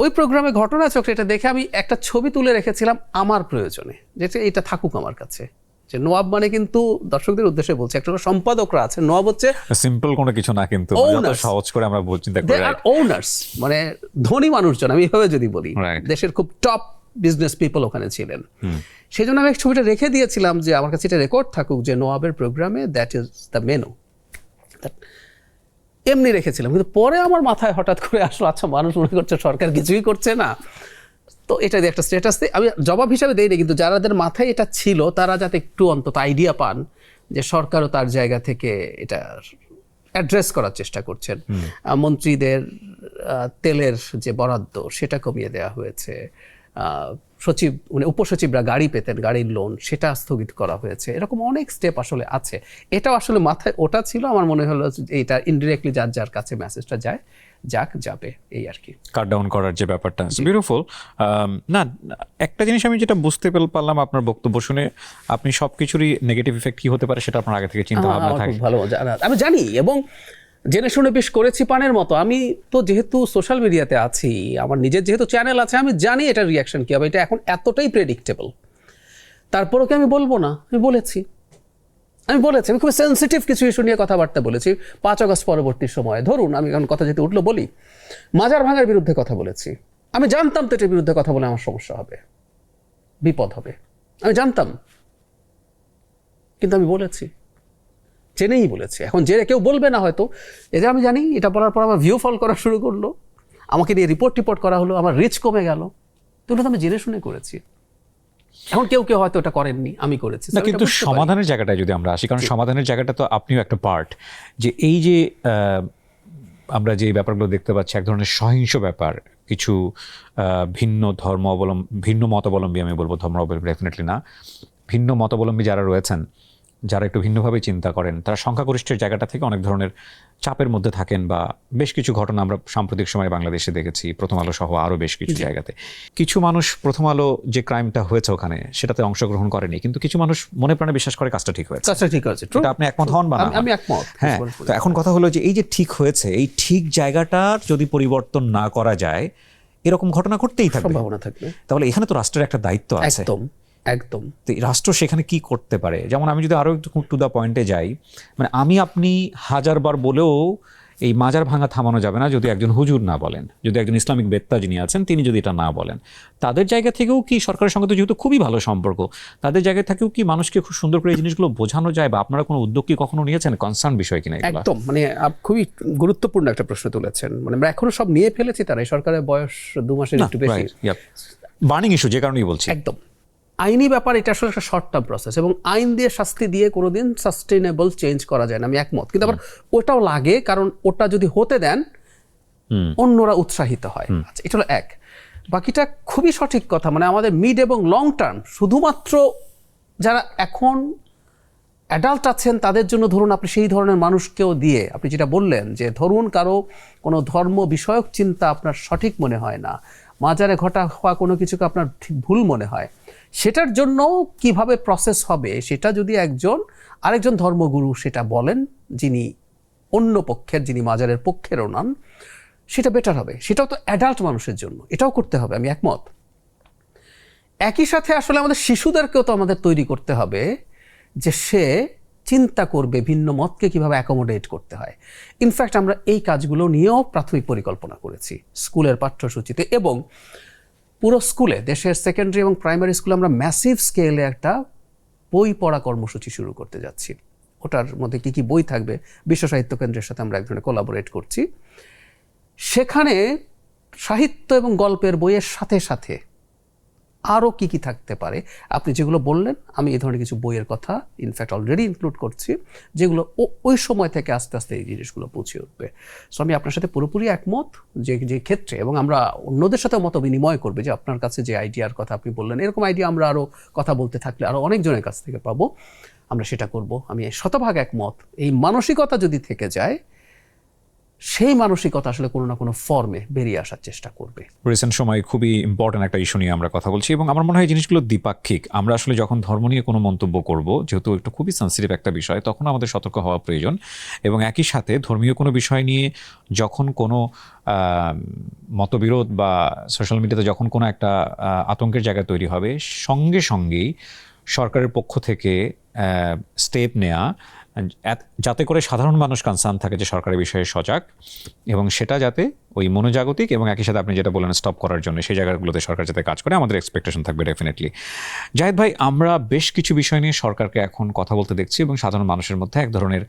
ওই প্রোগ্রামে ঘটনাচক্রে এটা দেখে আমি একটা ছবি তুলে রেখেছিলাম আমার প্রয়োজনে, যেটা এটা থাকুক আমার কাছে। যে নোয়াব মানে কিন্তু দর্শকদের উদ্দেশ্যে বলছে, একটা সম্পাদকরা আছে, নোয়াব হচ্ছে সিম্পল কোনো কিছু না, কিন্তু সহজ করে আমরা চিন্তা করি ওনার্স, মানে ধনী মানুষজন। আমি এভাবে যদি বলি, দেশের খুব টপ বিজনেস পিপল ওখানে ছিলেন। সেই জন্য আমি ছবিটা রেখে দিয়েছিলাম যে আমার কাছে এটা রেকর্ড থাকুক যে নোয়াবের প্রোগ্রামে দ্যাট ইজ দ্য মেনু। এমনি রেখেছিলাম, কিন্তু পরে আমার মাথায় হঠাৎ করে আসলো, আচ্ছা মানুষ মনে করছে সরকার কিছুই করছে না, তো এটা দিয়ে একটা স্ট্যাটাস দিই। আমি জবাব হিসাবে দেইনি, কিন্তু যাদের মাথায় এটা ছিল তারা যাতে একটু অন্তত আইডিয়া পান যে সরকারও তার জায়গা থেকে এটা অ্যাড্রেস করার চেষ্টা করছেন। মন্ত্রীদের তেলের যে বরাদ্দ সেটা কমিয়ে দেওয়া হয়েছে, সচিব মানে উপসচিবরা গাড়ি পেতেন, গাড়ির লোন সেটা স্থগিত করা হয়েছে। এরকম অনেক স্টেপ আসলে আছে। এটাও আসলে মাথায় ওটা ছিল, আমার মনে হলো এটা ইনডিরেক্টলি যার যার কাছে মেসেজটা যায় যাবে, এই আর কি। কাট ডাউন করার যে ব্যাপারটা, বিউটিফুল। না, একটা জিনিস আমি যেটা বুঝতে পারলাম আপনার বক্তব্য শুনে, আপনি সবকিছুরই নেগেটিভ ইফেক্ট কি হতে পারে সেটা আপনার আগে থেকে চিন্তা ভাবনা থাকে। ভালো আমি জানি এবং জেনে শুনে বেশ করেছি পানের মতো। আমি তো যেহেতু সোশ্যাল মিডিয়াতে আছি, আমার নিজের যেহেতু চ্যানেল আছে, আমি জানি এটার রিয়াকশন কি হবে। এটা এখন এতটাই প্রেডিক্টেবল, তারপরও কি আমি বলবো না? আমি বলেছি আমি খুব সেন্সিটিভ কিছু ইস্যু নিয়ে কথাবার্তা বলেছি 5 আগস্ট পরবর্তী সময়ে। ধরুন, আমি এখন কথা যেতে উঠলো বলি, মাজার ভাঙার বিরুদ্ধে কথা বলেছি। আমি জানতাম তো এটার বিরুদ্ধে কথা বলে আমার সমস্যা হবে, বিপদ হবে, আমি জানতাম, কিন্তু আমি বলেছি, জেনেই বলেছি। এখন জেনে কেউ বলবে না হয়তো, এই যে আমি জানি এটা বলার পর আমার ভিউ ফল করা শুরু করলো, আমাকে নিয়ে রিপোর্ট করা হলো, আমার রিচ কমে গেল। তো এটা তো আমি জেনে শুনে করেছি। এখন কেউ হয়তো এটা করেননি, আমি করেছি। কিন্তু সমাধানের জায়গাটায় যদি আমরা আসি, কারণ সমাধানের জায়গাটা তো আপনিও একটা পার্ট, যে এই যে আমরা যে ব্যাপারগুলো দেখতে পাচ্ছি, এক ধরনের সহিংস ব্যাপার, কিছু ভিন্ন মতাবলম্বী, আমি বলবো ধর্মাবলম্বী ডেফিনেটলি না, ভিন্ন মতাবলম্বী যারা রয়েছেন, যারা একটু ভিন্নভাবে চিন্তা করেন, তারা সংখ্যাগরিষ্ঠের জায়গাটা থেকে অনেক ধরনের চাপের মধ্যে থাকেন। বা বেশ কিছু ঘটনা আমরা সাম্প্রতিক সময়ে বাংলাদেশে দেখেছি, প্রথম আলো সহ আরও বেশ কিছু জায়গাতে। কিছু মানুষ প্রথম আলো যে ক্রাইমটা হয়েছে ওখানে সেটাতে অংশগ্রহণ করেনি, কিন্তু কিছু মানুষ মনে প্রাণে বিশ্বাস করে কাজটা ঠিক হয়েছে। এটা আপনি একমত হন বা না? আমি একমত। হ্যাঁ, তো এখন কথা হলো যে এই যে ঠিক হয়েছে, এই ঠিক জায়গাটার যদি পরিবর্তন না করা যায়, এরকম ঘটনা ঘটতেই থাকবে, সম্ভাবনা থাকবে। তাহলে এখানে তো রাষ্ট্রের একটা দায়িত্ব আছে। একদম। তো রাষ্ট্র সেখানে কি করতে পারে? যেমন আমি যদি আরো একটু টু দা পয়েন্টে যাই, মানে আমি আপনি 1000বার বলেও এই মাজার ভাঙা থামানো যাবে না যদি একজন হুজুর না বলেন, যদি একজন ইসলামিক বেত্তা যিনি আছেন তিনি যদি এটা না বলেন। তাদের জায়গা থেকেও কি সরকারের সঙ্গে তো যেহেতু খুবই ভালো সম্পর্ক, তাদের জায়গা থেকেও কি মানুষকে খুব সুন্দর করে এই জিনিসগুলো বোঝানো যায়? বা আপনারা কোনো উদ্যোগ কি কখনো নিয়েছেন? কনসার্ন বিষয় কিনা? একদম, মানে খুবই গুরুত্বপূর্ণ একটা প্রশ্ন তুলেছেন। মানে আমরা এখনো সব নিয়ে ফেলেছি, তারা সরকারের বয়স 2 মাসের একটু বেশি, বার্নিং ইস্যু, যে কারণেই বলছি। একদম আইনি ব্যাপার, এটা আসলে একটা শর্ট টার্ম প্রসেস, এবং আইন দিয়ে শাস্তি দিয়ে কোনোদিন সাস্টেইনেবল চেঞ্জ করা যায় না, আমি একমত। কিন্তু আবার ওটাও লাগে, কারণ ওটা যদি হতে দেন অন্যরা উৎসাহিত হয়। আচ্ছা, এটা হলো এক। বাকিটা খুবই সঠিক কথা, মানে আমাদের মিড এবং লং টার্ম, শুধুমাত্র যারা এখন অ্যাডাল্ট আছেন তাদের জন্য ধরুন, আপনি সেই ধরনের মানুষকেও দিয়ে, আপনি যেটা বললেন যে ধরুন কারো কোনো ধর্ম বিষয়ক চিন্তা আপনার সঠিক মনে হয় না, মাজারে হওয়া কোনো কিছুকে আপনার ঠিক ভুল মনে হয়, সেটার জন্য কিভাবে প্রসেস হবে সেটা যদি আরেকজন ধর্মগুরু সেটা বলেন, যিনি অন্য পক্ষের, যিনি মাজারের পক্ষেরও নন, সেটা বেটার হবে। সেটাও তো অ্যাডাল্ট মানুষের জন্য, এটাও করতে হবে, আমি একমত। একই সাথে আসলে আমাদের শিশুদেরকেও তো আমাদের তৈরি করতে হবে যে সে চিন্তা করবে ভিন্ন মতকে কিভাবে অ্যাকোমোডেট করতে হয়। ইনফ্যাক্ট আমরা এই কাজগুলো নিয়েও প্রাথমিক পরিকল্পনা করেছি স্কুলের পাঠ্যসূচিতে, এবং পুরো স্কুলে, দেশের সেকেন্ডারি এবং প্রাইমারি স্কুলে আমরা ম্যাসিভ স্কেলে একটা বই পড়া কর্মসূচি শুরু করতে যাচ্ছি। ওটার মধ্যে কি কি বই থাকবে, বিশ্ব সাহিত্য কেন্দ্রের সাথে আমরা এক ধরনের কোলাবোরেট করছি। সেখানে সাহিত্য এবং গল্পের বইয়ের সাথে সাথে আরও কি কি থাকতে পারে, আপনি যেগুলো বললেন, আমি এই ধরনের কিছু বইয়ের কথা ইনফ্যাক্ট অলরেডি ইনক্লুড করছি, যেগুলো ওই সময় থেকে আস্তে আস্তে এই জিনিসগুলো পৌঁছে উঠবে। সো আমি আপনার সাথে পুরোপুরি একমত যে যে ক্ষেত্রে, এবং আমরা অন্যদের সাথেও মত বিনিময় করবে যে আপনার কাছে যে আইডিয়ার কথা আপনি বললেন, এরকম আইডিয়া আমরা আরও কথা বলতে থাকলে আরও অনেকজনের কাছ থেকে পাবো, আমরা সেটা করব। আমি শতভাগ একমত। এই মানসিকতা যদি থেকে যায়, সেই মানসিকতা আসলে কোনো না কোনো ফর্মে বেরিয়ে আসার চেষ্টা করবে। রিসেন্ট সময় খুবই ইম্পর্ট্যান্ট একটা ইস্যু নিয়ে আমরা কথা বলছি, এবং আমার মনে হয় এই জিনিসগুলো দ্বিপাক্ষিক। আমরা আসলে যখন ধর্ম নিয়ে কোনো মন্তব্য করব, যেহেতু একটু খুবই সেন্সিটিভ একটা বিষয়, তখন আমাদের সতর্ক হওয়া প্রয়োজন। এবং একই সাথে ধর্মীয় কোনো বিষয় নিয়ে যখন কোনো মতবিরোধ বা সোশ্যাল মিডিয়াতে যখন কোনো একটা আতঙ্কের জায়গা তৈরি হবে, সঙ্গে সঙ্গেই সরকারের পক্ষ থেকে স্টেপ নেওয়া, যাতে করে সাধারণ মানুষ কনসার্ন থাকে যে সরকারের বিষয়ে সজাগ, এবং সেটা যাতে ওই মনোজাগতিক এবং একই সাথে আপনি যেটা বললেন স্টপ করার জন্য সেই জায়গাগুলোতে সরকার যাতে কাজ করে, আমাদের এক্সপেকটেশন থাকবে ডেফিনেটলি। জাহিদ ভাই, আমরা বেশ কিছু বিষয় নিয়ে সরকারকে এখন কথা বলতে দেখছি, এবং সাধারণ মানুষের মধ্যে এক ধরনের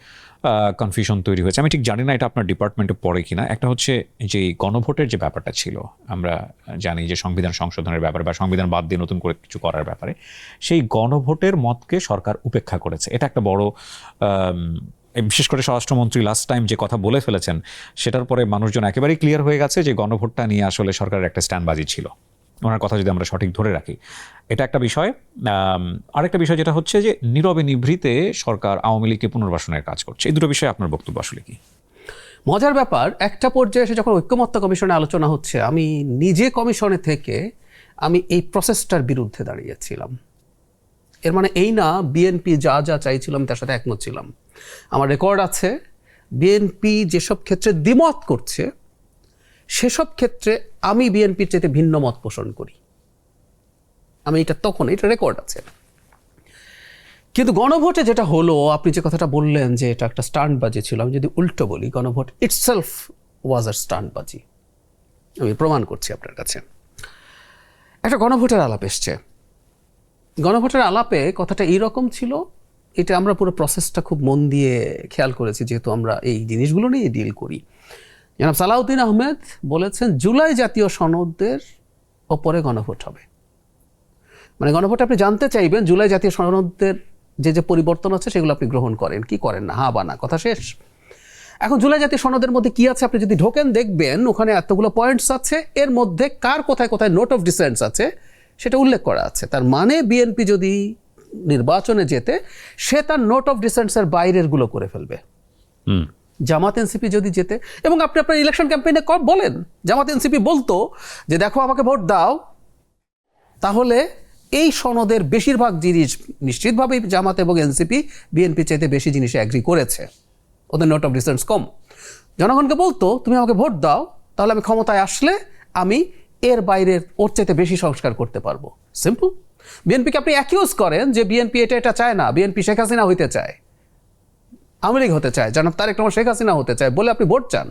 কনফিউশন তৈরি হয়েছে। আমি ঠিক জানি না এটা আপনার ডিপার্টমেন্টে পড়ে কিনা। একটা হচ্ছে যে গণভোটের যে ব্যাপারটা ছিল, আমরা জানি যে সংবিধান সংশোধনের ব্যাপারে বা সংবিধান বাদ দিয়ে নতুন করে কিছু করার ব্যাপারে, সেই গণভোটের মতকে সরকার উপেক্ষা করেছে। এটা একটা বড়, বিশেষ করে স্বরাষ্ট্রমন্ত্রী লাস্ট টাইম যে কথা বলে ফেলেছেন, সেটার পরে মানুষজন একেবারেই ক্লিয়ার হয়ে গেছে যে গণভোটটা নিয়ে আসলে সরকারের একটা স্ট্যান্ডবাজি ছিল, ওনার কথা যদি আমরা সঠিক ধরে রাখি। এটা একটা বিষয়। আরেকটা বিষয় যেটা হচ্ছে যে নীরবে নিভৃতে সরকার আওয়ামী লীগকে পুনর্বাসনের কাজ করছে। এই দুটো বিষয়ে আপনার বক্তব্য আসলে কি? মজার ব্যাপার, একটা পর্যায়ে এসে যখন ঐক্যমত্য কমিশনে আলোচনা হচ্ছে, আমি নিজে কমিশনে থেকে আমি এই প্রসেসটার বিরুদ্ধে দাঁড়িয়েছিলাম। এর মানে এই না বিএনপি যা যা চাইছিলাম তার সাথে একমত ছিলাম। আমার রেকর্ড আছে, বিএনপি যেসব ক্ষেত্রে দ্বিমত করছে সেসব ক্ষেত্রে আমি বিএনপির চাইতে ভিন্ন মত পোষণ করি। আমি এটা রেকর্ড আছে। কিন্তু গণভোটে যেটা হলো, আপনি যে কথাটা বললেন যে এটা একটা স্টান্টবাজি ছিল, আমি যদি উল্টো বলি, গণভোট ইটসেলফ ওয়াজ আ স্টান্টবাজি। আমি প্রমাণ করছি আপনার কাছে। একটা গণভোটের আলাপ এসছে। গণভোটের আলাপে কথাটা এইরকম ছিল, এটা আমরা পুরো প্রসেসটা খুব মন দিয়ে খেয়াল করেছি, যেহেতু আমরা এই জিনিসগুলো নিয়ে ডিল করি। জনাব সালাউদ্দিন আহমেদ বলেছেন জুলাই জাতীয় সনদের ওপরে গণভোট হবে। মানে গণভোটে আপনি জানতে চাইবেন জুলাই জাতীয় সনদের যে যে পরিবর্তন আছে সেগুলো আপনি গ্রহণ করেন কি করেন না, হা বা না, কথা শেষ। এখন জুলাই জাতীয় সনদের মধ্যে কি আছে আপনি যদি ঢোকেন দেখবেন ওখানে এতগুলো পয়েন্টস আছে, এর মধ্যে কার কোথায় কোথায় নোট অফ ডিসেন্টস আছে সেটা উল্লেখ করা আছে। তার মানে বিএনপি যদি নির্বাচনে যেতে, সে তার নোট অফ ডিসেন্টসের বাইরের গুলো করে ফেলবে। জামাত এনসিপি যদি যেতে, এবং আপনি আপনার ইলেকশন ক্যাম্পেইনে বলেন, জামাত এনসিপি বলতো যে দেখো আমাকে ভোট দাও, তাহলে এই সনদের বেশিরভাগ জিনিস নিশ্চিতভাবেই জামাত এবং এনসিপি বিএনপি চাইতে বেশি জিনিসে অ্যাগ্রি করেছে, ওদের নোট অফ ডিসেন্টস কম। জনগণকে বলতো তুমি আমাকে ভোট দাও, তাহলে আমি ক্ষমতায় আসলে আমি এর বাইরের ওর চাইতে বেশি সংস্কার করতে পারবো। সিম্পল। বিএনপিকে আপনি অ্যাকিউজ করেন যে বিএনপি এটা চায় না, বিএনপি শেখ হাসিনা হইতে চায়, আওয়ামী লীগ হতে চায়, জনাব তারেক রহমান শেখ হাসিনা হতে চায় বলে আপনি ভোট চান।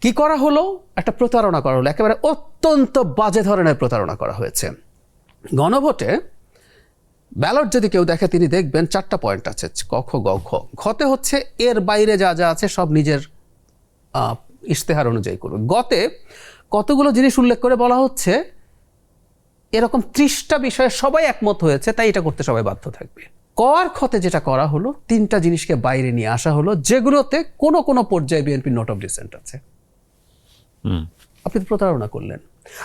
কি করা হলো? একটা প্রতারণা করা হলো, একেবারে অত্যন্ত বাজে ধরনের প্রতারণা করা হয়েছে। গণভোটে ব্যালট যদি কেউ দেখে তিনি দেখবেন 4টা পয়েন্ট আছে, ক খ গ ঘ। ঘতে হচ্ছে এর বাইরে যা যা আছে সব নিজের ইশতেহার অনুযায়ী করবে। গতে কতগুলো জিনিস উল্লেখ করে বলা হচ্ছে এরকম 30টা বিষয়ে সবাই একমত হয়েছে, তাই এটা করতে সবাই বাধ্য থাকবে। ক আর খতে যেটা করা হলো, 3টা জিনিসকে বাইরে নিয়ে আসা হলো, যেগুলোতে কোনো কোনো পর্যায়ে বিএনপি নোট অফ ডিসেন্ট আছে। আপনি প্রতারণা করলেন।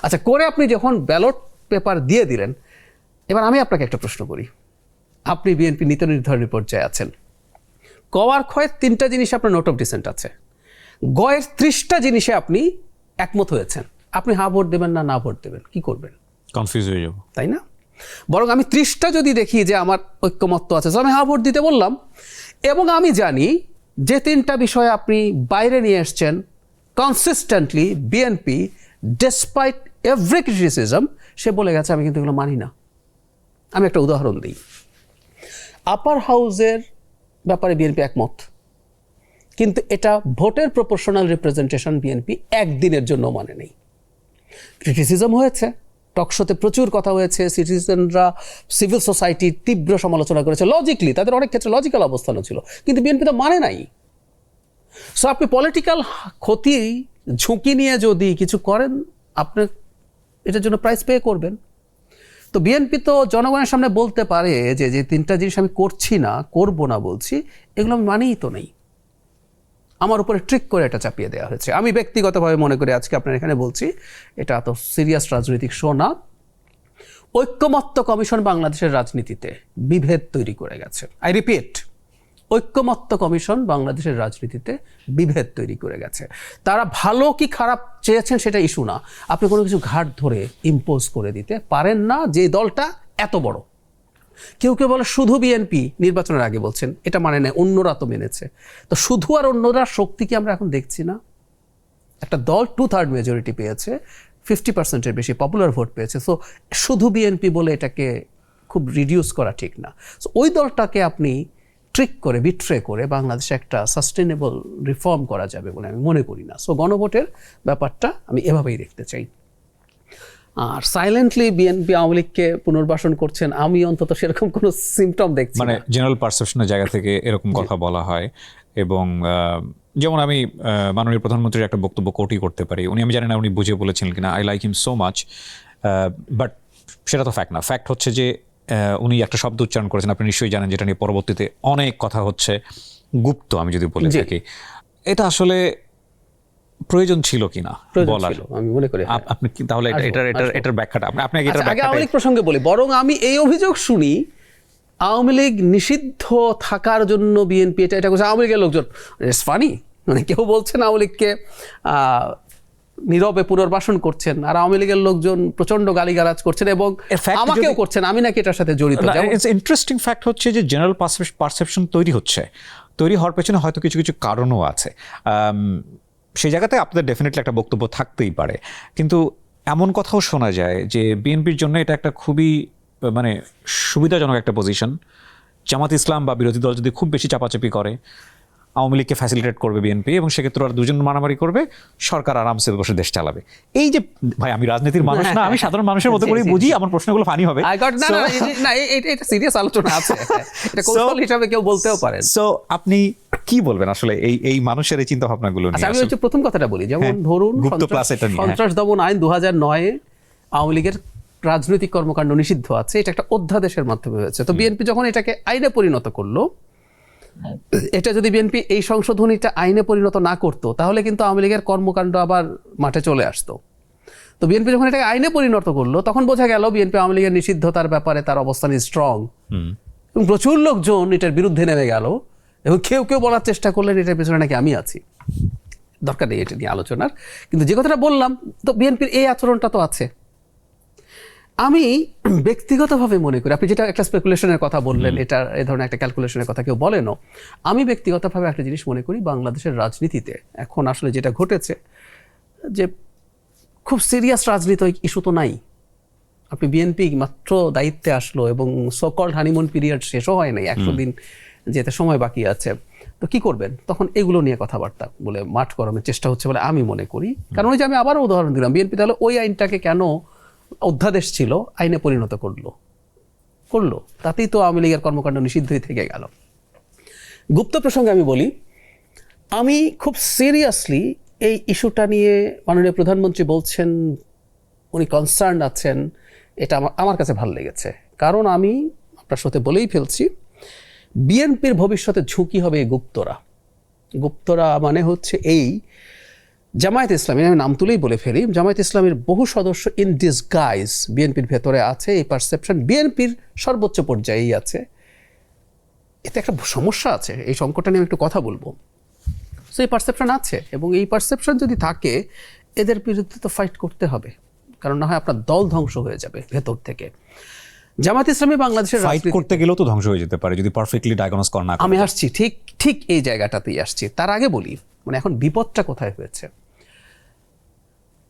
আচ্ছা, করে আপনি যখন ব্যালট পেপার দিয়ে দিলেন, এবার আমি আপনাকে একটা প্রশ্ন করি, আপনি বিএনপি নীতি নির্ধারণী পর্যায়ে আছেন, ক আর খয়ের 3টা জিনিসে আপনার নোট অফ ডিসেন্ট আছে, গয়ের 30টা জিনিসে আপনি একমত হয়েছেন, আপনি হা ভোট দেবেন না ভোট দেবেন, কি করবেন? কনফিউজ হয়ে যাব, তাই না? বরং আমি 30টা যদি দেখি যে আমার ঐক্যমত্য আছে, আমি হা ভোট দিতে বললাম, এবং আমি জানি যে 3টা বিষয়ে আপনি বাইরে নিয়ে এসছেন consistently BNP despite every criticism, সে বলে গেছে আমি কিন্তু এগুলো মানি না। আমি একটা উদাহরণ দিই। আপার হাউসের ব্যাপারে বিএনপি একমত, কিন্তু এটা ভোটের প্রপোর্শনাল রিপ্রেজেন্টেশন বিএনপি একদিনের জন্য মানে নেই। ক্রিটিসিজম হয়েছে, টকশোতে প্রচুর কথা হয়েছে, সিটিজেনরা, সিভিল সোসাইটি তীব্র সমালোচনা করেছে, লজিকলি তাদের অনেক ক্ষেত্রে লজিক্যাল অবস্থানও ছিল, কিন্তু বিএনপি তো মানে নাই। সো আপনি পলিটিক্যাল ক্ষতি ঝুঁকি নিয়ে যদি কিছু করেন, আপনি এটার জন্য প্রাইস পে করবেন। তো বিএনপি তো জনগণের সামনে বলতে পারে যে যে তিনটা জিনিস আমি করছি না, করব না বলছি, এগুলো আমি মানেই তো নেই, আমার উপরে ট্রিক করে এটা চাপিয়ে দেওয়া হয়েছে। আমি ব্যক্তিগতভাবে মনে করি, আজকে আপনার এখানে বলছি, এটা তো সিরিয়াস রাজনৈতিক শো না। ঐক্যমত্য কমিশন বাংলাদেশের রাজনীতিতে বিভেদ তৈরি করে গেছে। আই রিপিট, ঐক্যমত্য কমিশন বাংলাদেশের রাজনীতিতে বিভেদ তৈরি করে গেছে। তারা ভালো কি খারাপ চেয়েছেন সেটা ইস্যু না, আপনি কোনো কিছু ঘাট ধরে ইম্পোজ করে দিতে পারেন না যে দলটা এত বড়। কেউ কেউ বলে শুধু বিএনপি, নির্বাচনের আগে বলছেন, এটা মানে নেয়, অন্যরা তো মেনেছে। তো শুধু আর অন্যরা শক্তি কি আমরা এখন দেখছি না? একটা দল 2/3 মেজরিটি পেয়েছে, 50%-এর বেশি পপুলার ভোট পেয়েছে। সো শুধু বিএনপি বলে এটাকে খুব রিডিউস করা ঠিক না। সো ওই দলটাকে আপনি ট্রিক করে, বিট্রে করে বাংলাদেশে একটা সাস্টেনেবল রিফর্ম করা যাবে বলে আমি মনে করি না। সো গণভোটের ব্যাপারটা আমি এভাবেই দেখতে চাই। আর সাইলেন্টলি বিএনপি আওয়ামী লীগকে পুনর্বাসন করছেন, আমি অন্তত সেরকম কোনো সিমটম দেখছি মানে না। জেনারেল পারসেপশনের জায়গা থেকে এরকম কথা বলা হয়। এবং যেমন আমি মাননীয় প্রধানমন্ত্রীর একটা বক্তব্য কোটই করতে পারি, আমি জানি না উনি বুঝে বলেছিলেন কিনা, I like him so much, but সেটা তো ফ্যাক্ট না। ফ্যাক্ট হচ্ছে যে উনি একটা শব্দ উচ্চারণ করেছেন, আপনি নিশ্চয়ই জানেন, যেটা নিয়ে পরবর্তীতে অনেক কথা হচ্ছে, গুপ্ত। আমি যদি বলে থাকি, এটা আসলে প্রয়োজন ছিল কিনা বলার, আমি মনে করি আপনি তাহলে এটার ব্যাখ্যাটা আপনি এটার আগে আওয়ামী লীগ প্রসঙ্গে বলি। বরং আমি এই অভিযোগ শুনি, আওয়ামী লীগ নিষিদ্ধ থাকার জন্য বিএনপি এটা করছে। আওয়ামী লীগের লোকজন, ইটস ফানি, মানে কেউ বলছেন আওয়ামী লীগকে নীরবে পুনর্বাসন করছেন, আর আওয়ামী লীগের লোকজন প্রচন্ড গালিগালাজ করছেন এবং আমাকেও করছেন, আমি নাকি এটার সাথে জড়িত। ইন্টারেস্টিং ফ্যাক্ট হচ্ছে যে জেনারেল পারসেপশন তৈরি হওয়ার পেছনে হয়তো কিছু কিছু কারণও আছে। সেই জায়গাতে আপনাদের ডেফিনেটলি একটা বক্তব্য থাকতেই পারে, কিন্তু এমন কথাও শোনা যায় যে বিএনপির জন্য এটা একটা খুবই মানে সুবিধাজনক একটা পজিশন। জামাত ইসলাম বা বিরোধী দল যদি খুব বেশি চাপাচাপি করে, আওয়ামী লীগকে ফ্যাসিলিটেট করবে বিএনপি, এবং সেক্ষেত্রে আর দুজন মারামারি করবে, সরকার আরামসে বসে দেশ চালাবে। এই যে ভাই, আমি রাজনীতির মানুষ না, আমি সাধারণ মানুষের মতো করেই বুঝি, আমার প্রশ্নগুলো ফানি হবে। এটা সিরিয়াস আলোচনা আছে, এটা কৌশল হিসাবে কেউ বলতেও পারেন। সো আপনি কি বলবেন আসলে এই মানুষের এই চিন্তা ভাবনাগুলো নিয়ে? আমি হচ্ছে প্রথম কথাটা বলি, যেমন ধরুন সন্ত্রাস দমন আইন 2009-এ আওয়ামী লীগের রাজনৈতিক কর্মকাণ্ড নিষিদ্ধ আছে, এটা একটা অধ্যাদেশের মাধ্যমে হয়েছে। তো বিএনপি যখন এটাকে আইনে পরিণত করলো, এটা যদি বিএনপি এই সংশোধনীটা আইনে পরিণত না করতো, তাহলে কিন্তু আওয়ামী লীগের কর্মকাণ্ড আবার মাঠে চলে আসতো। তো বিএনপি যখন এটাকে আইনে পরিণত করলো, তখন বোঝা গেল বিএনপি আওয়ামী লীগের নিষিদ্ধতার ব্যাপারে তার অবস্থান স্ট্রং, এবং প্রচুর লোকজন এটার বিরুদ্ধে নেমে গেল, এবং কেউ কেউ বলার চেষ্টা করলেন এটার পেছনে নাকি আমি আছি। দরকার নেই এটা নিয়ে আলোচনার, কিন্তু যে কথাটা বললাম, তো বিএনপির এই আচরণটা তো আছে। আমি ব্যক্তিগতভাবে মনে করি, আপনি যেটা একটা স্পেকুলেশনের কথা বললেন, এটা এই ধরনের একটা ক্যালকুলেশনের কথা কেউ বলেনও, আমি ব্যক্তিগতভাবে একটা জিনিস মনে করি, বাংলাদেশের রাজনীতিতে এখন আসলে যেটা ঘটেছে, যে খুব সিরিয়াস রাজনৈতিক ইস্যু তো নাই। আপনি বিএনপি মাত্র দায়িত্বে আসলো এবং সো-কল্ড হানিমুন পিরিয়ড শেষও হয় নাই, 100 দিন যেতে সময় বাকি আছে, তো কি করবেন? তখন এগুলো নিয়ে কথাবার্তা বলে মাঠ গরমের চেষ্টা হচ্ছে বলে আমি মনে করি। কারণ ওই যে আমি আবারও উদাহরণ দিলাম, বিএনপি তাহলে ওই আইনটাকে কেন, অধ্যাদেশ ছিল, আইনে পরিণত করলো, তাতেই তো আওয়ামী লীগের কর্মকাণ্ড নিষিদ্ধই থেকে গেল। গুপ্ত প্রসঙ্গে আমি বলি, আমি খুব সিরিয়াসলি এই ইস্যুটা নিয়ে, মাননীয় প্রধানমন্ত্রী বলছেন উনি কনসার্ন আছেন, এটা আমার কাছে ভালো লেগেছে। কারণ আমি আপনার সাথে বলেই ফেলছি, বিএনপির ভবিষ্যতে ঝুঁকি হবে গুপ্তরা মানে হচ্ছে এই জামায়াত ইসলামী, আমি নাম তুলেই বলে ফেলি, জামায়াত ইসলামের বহু সদস্য ইন ডিসগাইজ বিএনপির ভেতরে আছে, এই পারসেপশন বিএনপির সর্বোচ্চ পর্যায়েই আছে। এতে একটা সমস্যা আছে, এই সংকটটা নিয়ে একটু কথা বলবো। সো এই পারসেপশন আছে, এবং এই পারসেপশন যদি থাকে, এদের বিরুদ্ধে তো ফাইট করতে হবে, কারণ না হয় আপনার দল ধ্বংস হয়ে যাবে ভেতর থেকে। জামায়াত ইসলামী বাংলাদেশের ফাইট করতে গেলেও তো ধ্বংস হয়ে যেতে পারে যদি পারফেক্টলি ডায়াগনোজ করা না। আমি আসছি, ঠিক এই জায়গাটাতেই আসছি। তার আগে বলি, মানে এখন বিপদটা কোথায় হয়েছে,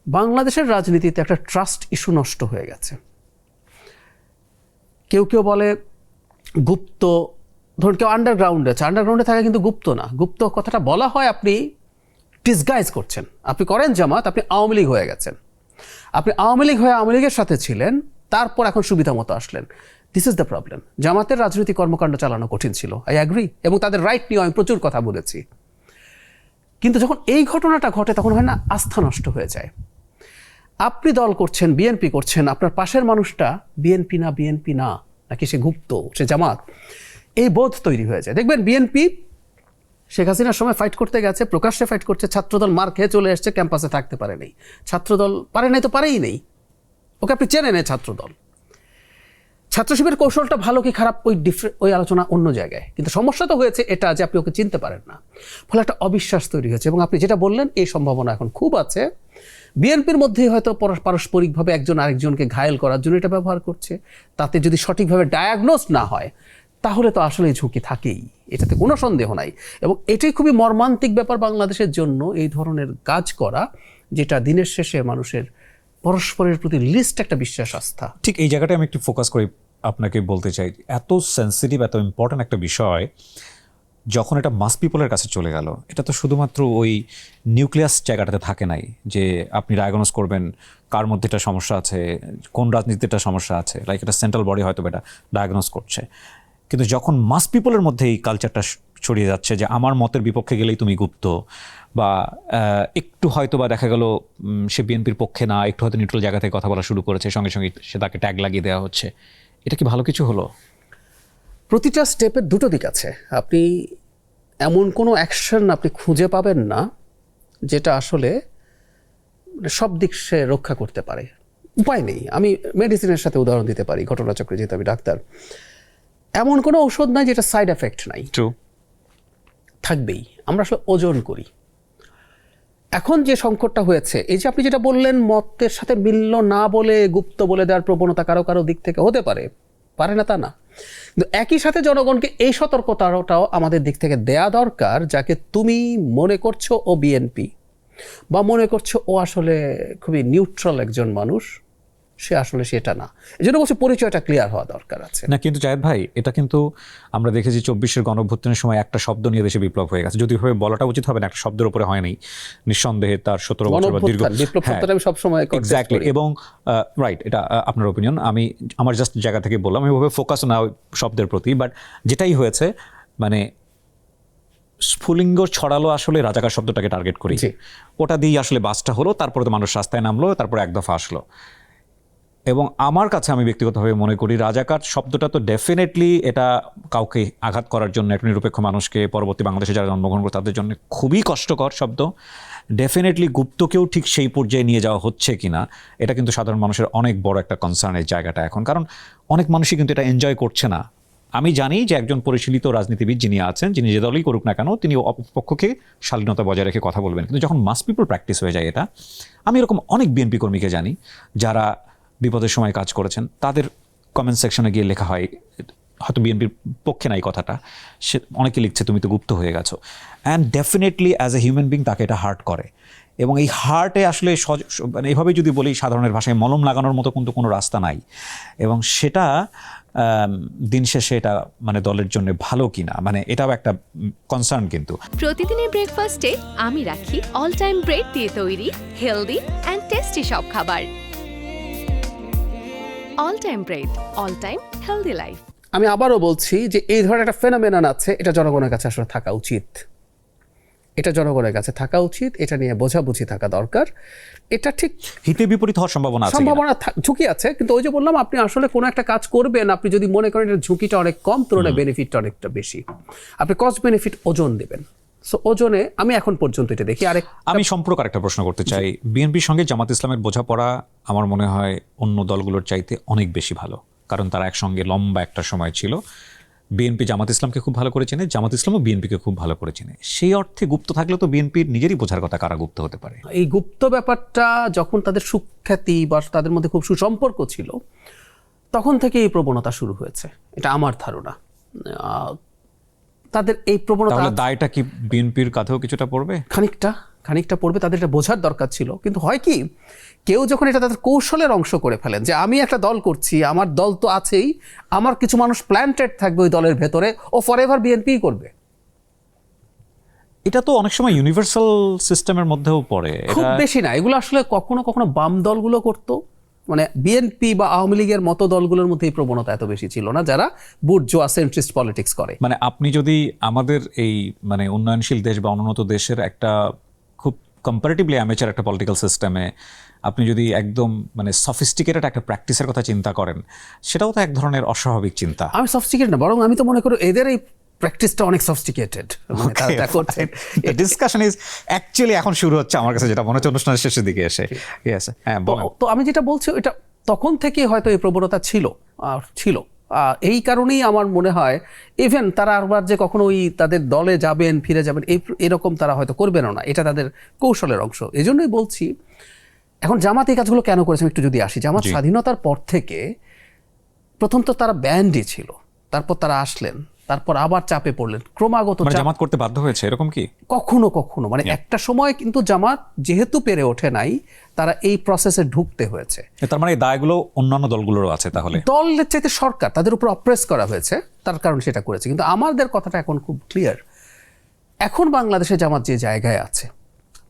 বাংলাদেশের রাজনীতিতে একটা ট্রাস্ট ইস্যু নষ্ট হয়ে গেছে। কেউ কেউ বলে গুপ্ত ধরুন কেউ আন্ডারগ্রাউন্ডে আছে, আন্ডারগ্রাউন্ডে থাকা কিন্তু গুপ্ত না। গুপ্ত কথাটা বলা হয় আপনি ডিসগাইজ করছেন, আপনি করেন জামাত, আপনি আওয়ামী লীগ হয়ে গেছেন, আপনি আওয়ামী লীগ হয়ে আওয়ামী লীগের সাথে ছিলেন, তারপর এখন সুবিধা মতো আসলেন। This is the problem. জামাতের রাজনৈতিক কর্মকাণ্ড চালানো কঠিন ছিল, আই অ্যাগ্রি, এবং তাদের রাইট নিয়ে আমি প্রচুর কথা বলেছি। কিন্তু যখন এই ঘটনাটা ঘটে তখন হয় না, আস্থা নষ্ট হয়ে যায়। আপনি দল করছেন, বিএনপি করছেন, আপনার পাশের মানুষটা বিএনপি না, নাকি সে গুপ্ত, সে জামাত, এই বোধ তৈরি হয়ে যায়। দেখবেন বিএনপি শেখ হাসিনার সময় ফাইট করতে গেছে, প্রকাশ্যে ফাইট করছে, ছাত্রদল মার খেয়ে চলে এসছে, ক্যাম্পাসে থাকতে পারে নেই। ছাত্রদল পারে নাই তো পারেই নেই, ওকে আপনি চেনে নেই ছাত্রদল। ছাত্র শিবিরের কৌশলটা ভালো কি খারাপ ওই আলোচনা অন্য জায়গায়, কিন্তু সমস্যা তো হয়েছে এটা যে আপনি ওকে চিনতে পারেন না, ফলে একটা অবিশ্বাস তৈরি হয়েছে। এবং আপনি যেটা বললেন এই সম্ভাবনা এখন খুব আছে, বিএনপির মধ্যেই হয়তো পারস্পরিকভাবে একজন আরেকজনকে ঘায়েল করার জন্য এটা ব্যবহার করছে। তাতে যদি সঠিকভাবে ডায়াগনোস না হয় তাহলে তো আসলে ঝুঁকি থাকেই, এটাতে কোনো সন্দেহ নাই। এবং এটাই খুবই মর্মান্তিক ব্যাপার বাংলাদেশের জন্য, এই ধরনের কাজ করা, যেটা দিনের শেষে মানুষের পরস্পরের প্রতি লিস্ট একটা বিশ্বাস, আস্থা। ঠিক এই জায়গাটায় আমি একটু ফোকাস করি, আপনাকে বলতে চাই, এত সেন্সিটিভ, এত ইম্পর্ট্যান্ট একটা বিষয় যখন এটা মাস পিপলের কাছে চলে গেল, এটা তো শুধুমাত্র ওই নিউক্লিয়াস জায়গাটাতে থাকে নাই যে আপনি ডায়াগনোস করবেন কার মধ্যে এটা সমস্যা আছে, কোন রাজনীতিটা সমস্যা আছে, লাইক এটা সেন্ট্রাল বডি হয়তো এটা ডায়াগনোস করছে। কিন্তু যখন মাস পিপলের মধ্যে এই কালচারটা ছড়িয়ে যাচ্ছে যে আমার মতের বিপক্ষে গেলেই তুমি গুপ্ত, বা একটু হয়তো বা দেখা গেল সে বিএনপির পক্ষে না, একটু হয়তো নিউট্রাল জায়গা থেকে কথা বলা শুরু করেছে, সঙ্গে সঙ্গে সে তাকে ট্যাগ লাগিয়ে দেওয়া হচ্ছে, এটা কি ভালো কিছু হলো? প্রতিটা স্টেপের দুটো দিক আছে। আপনি এমন কোনো অ্যাকশন আপনি খুঁজে পাবেন না যেটা আসলে সব দিক সে রক্ষা করতে পারে, উপায় নেই। আমি মেডিসিনের সাথে উদাহরণ দিতে পারি, ঘটনাচক্রে, যেহেতু আমি ডাক্তার। এমন কোনো ঔষধ নাই যেটা সাইড এফেক্ট নাই, থাকবেই। আমরা আসলে ওজন করি। এখন যে সংকটটা হয়েছে, এই যে আপনি যেটা বললেন মতের সাথে মিলল না বলে গুপ্ত বলে দেওয়ার প্রবণতা কারো কারো দিক থেকে হতে পারে, পারে না তা না, কিন্তু একই সাথে জনগণকে এই সতর্কতাটাও আমাদের দিক থেকে দেয়া দরকার, যাকে তুমি মনে করছো ও বিএনপি, বা মনে করছো ও আসলে খুবই নিউট্রাল একজন মানুষ, সে আসলে সেটা না। এই জন্য বলছি পরিচয়টা ক্লিয়ার হওয়া দরকার আছে। না, কিন্তু জায়েদ ভাই, এটা কিন্তু আমরা দেখেছি 24-এর গণঅভ্যুত্থানের সময় একটা শব্দ নিয়ে দেশে বিপ্লব হয়ে গেছে, যদি ভাবে বলাটা উচিত হবে না, একটা শব্দের উপরে হয়নি, নিঃসন্দেহে তার 17 বছর বা দীর্ঘ বিপ্লব শব্দটা আমি সবসময় এক্স্যাক্টলি, এবং রাইট, এটা আপনার ওপিনিয়ন, আমি আমার জাস্ট জায়গা থেকে বললাম, আমি ওভাবে ফোকাস না শব্দের প্রতি, বাট যেটাই হয়েছে মানে স্ফুলিঙ্গ ছড়ালো আসলে রাজাকার শব্দটাকে টার্গেট করি, ওটা দিয়েই আসলে বাসটা হলো, তারপরে তো মানুষ রাস্তায় নামলো, তারপরে এক দফা আসলো। এবং আমার কাছে, আমি ব্যক্তিগতভাবে মনে করি রাজাকার শব্দটা তো ডেফিনেটলি এটা কাউকে আঘাত করার জন্য, একটা নিরপেক্ষ মানুষকে, পরবর্তী বাংলাদেশে যারা জন্মগ্রহণ করে তাদের জন্য খুবই কষ্টকর শব্দ। ডেফিনেটলি গুপ্তকেও ঠিক সেই পর্যায়ে নিয়ে যাওয়া হচ্ছে কিনা, এটা কিন্তু সাধারণ মানুষের অনেক বড় একটা কনসার্নের জায়গাটা এখন, কারণ অনেক মানুষই কিন্তু এটা এনজয় করছে না। আমি জানি যে একজন পরিশীলিত রাজনীতিবিদ যিনি আছেন, যিনি যে দলই করুক না কেন, তিনি অপক্ষকে শালীনতা বজায় রেখে কথা বলবেন, কিন্তু যখন মাস পিপল প্র্যাকটিস হয়ে যায় এটা, আমি এরকম অনেক বিএনপি কর্মীকে জানি যারা বিপদের সময় কাজ করেছেন, তাদের কমেন্ট সেকশনে গিয়ে লেখা হয়, হয়তো বিএনপির পক্ষে নাই কথাটা, সে অনেকে লিখছে তুমি তো গুপ্ত হয়ে গেছো, and definitely as a human being তাকে এটা হার্ট করে। এবং এই হার্টে আসলে মানে এভাবেই যদি বলি সাধারণের ভাষায় মলম লাগানোর মতো কিন্তু কোনো রাস্তা নাই, এবং সেটা দিন শেষে এটা মানে দলের জন্য ভালো কিনা, মানে এটাও একটা কনসার্ন। কিন্তু প্রতিদিনের ব্রেকফাস্টে আমি রাখি অল টাইম ব্রেড দিয়ে তৈরি হেলদি অ্যান্ড টেস্টি সব খাবার। All time bread, all time healthy life. আমি আবারও বলছি যে এই ধরনের একটা ফেনোমেনন আছে, এটা জনগণের কাছে আসলে থাকা উচিত, এটা জনগণের কাছে থাকা উচিত, এটা নিয়ে বোঝাবুঝি থাকা দরকার। এটা ঠিক হিতে বিপরীত হওয়ার সম্ভাবনা ঝুঁকি আছে, কিন্তু ওই যে বললাম, আপনি আসলে কোনো একটা কাজ করবেন, আপনি যদি মনে করেন এটা ঝুঁকিটা অনেক কম, তুলনায় বেনিফিটটা অনেকটা বেশি, আপনি কস্ট বেনিফিট ওজন দেবেন। সো ওজনে আমি এখন পর্যন্ত এটা দেখি। আমি সম্পর্ক একটা প্রশ্ন করতে চাই, বিএনপির সঙ্গে জামাত ইসলামের বোঝাপড়া আমার মনে হয় অন্য দলগুলোর চাইতে অনেক বেশি ভালো, কারণ তারা একসঙ্গে লম্বা একটা সময় ছিল। বিএনপি জামাত ইসলামকে খুব ভালো করে চেনে, জামাত ইসলামও বিএনপিকে খুব ভালো করে চেনে। সেই অর্থে গুপ্ত থাকলে তো বিএনপির নিজেরই বোঝার কথা কারা গুপ্ত হতে পারে। এই গুপ্ত ব্যাপারটা যখন তাদের সুখ্যাতি বা তাদের মধ্যে খুব সুসম্পর্ক ছিল, তখন থেকে এই প্রবণতা শুরু হয়েছে, এটা আমার ধারণা। তাদের এই প্রবণতা তাহলে দায়টা কি বিএনপির কাঁধেও কিছুটা পড়বে? খানিকটা পড়বে, তাদের এটা বোঝার দরকার ছিল। কিন্তু হয় কি, কেউ যখন এটা তাদের কৌশলের অংশ করে ফেলেন যে আমি একটা দল করছি, আমার দল তো আছেই, আমার কিছু মানুষ প্ল্যান্টেড থাকবে ওই দলের ভেতরে, ও ফরএভার বিএনপিই করবে। এটা তো অনেক সময় ইউনিভার্সাল সিস্টেমের মধ্যেও পড়ে। খুব বেশি না, এগুলো আসলে কখনো কখনো বাম দলগুলো করতো, মানে বিএনপি বা আওয়ামী লীগের মতো দলগুলোর মধ্যে এই প্রবণতা এত বেশি ছিল না, যারা বুর্জোয়া সেন্ট্রিস্ট পলিটিক্স করে। মানে আপনি যদি আমাদের এই মানে উন্নয়নশীল দেশ বা অনুন্নত দেশের একটা খুব কম্পারেটিভলি অ্যামেচার একটা পলিটিক্যাল সিস্টেমে আপনি যদি একদম মানে সফিস্টিকেটেড একটা প্র্যাকটিসের কথা চিন্তা করেন, সেটাও তো এক ধরনের অস্বাভাবিক চিন্তা। আমি সফিস্টিকেটেড না, বরং আমি তো মনে করি এদের এই প্র্যাকটিসটা অনেক সফিস্টিকেটেড, মানে তারা যা করছেন। ডিসকাশন ইজ অ্যাকচুয়ালি এখন শুরু হচ্ছে আমার কাছে, যেটা মনে হচ্ছে অনুষ্ঠানের শেষের দিকে এসে। হ্যাঁ, তো আমি যেটা বলছি এটা তখন থেকে হয়তো এই প্রবণতা ছিল। এই কারণেই আমার মনে হয় ইভেন তারা আবার যে কখনো ওই তাদের দলে যাবেন, ফিরে যাবেন, এরকম তারা হয়তো করবেনও না, এটা তাদের কৌশলের অংশ। এই জন্যই বলছি, এখন জামাত এই কাজগুলো কেন করেছে একটু যদি আসি। জামাত স্বাধীনতার পর থেকে প্রথম তো তারা ব্যান্ডই ছিল, তারপর তারা আসলেন, তারপর আবার চাপে পড়লেন, ক্রমাগত জামাত করতে বাধ্য হয়েছে এরকম কি? কখনো কখনো মানে একটা সময় কিন্তু জামাত যেহেতু পেরে ওঠে নাই, তারা এই প্রসেসে ঢুকতে হয়েছে। তার মানে এই দায়গুলো অন্যান্য দলগুলোরও আছে। তাহলে দলের চাইতে সরকার, তাদের উপর অপ্রেস করা হয়েছে, তার কারণে সেটা করেছে। কিন্তু আমাদের কথাটা এখন খুব ক্লিয়ার, এখন বাংলাদেশে জামাত যে জায়গায় আছে,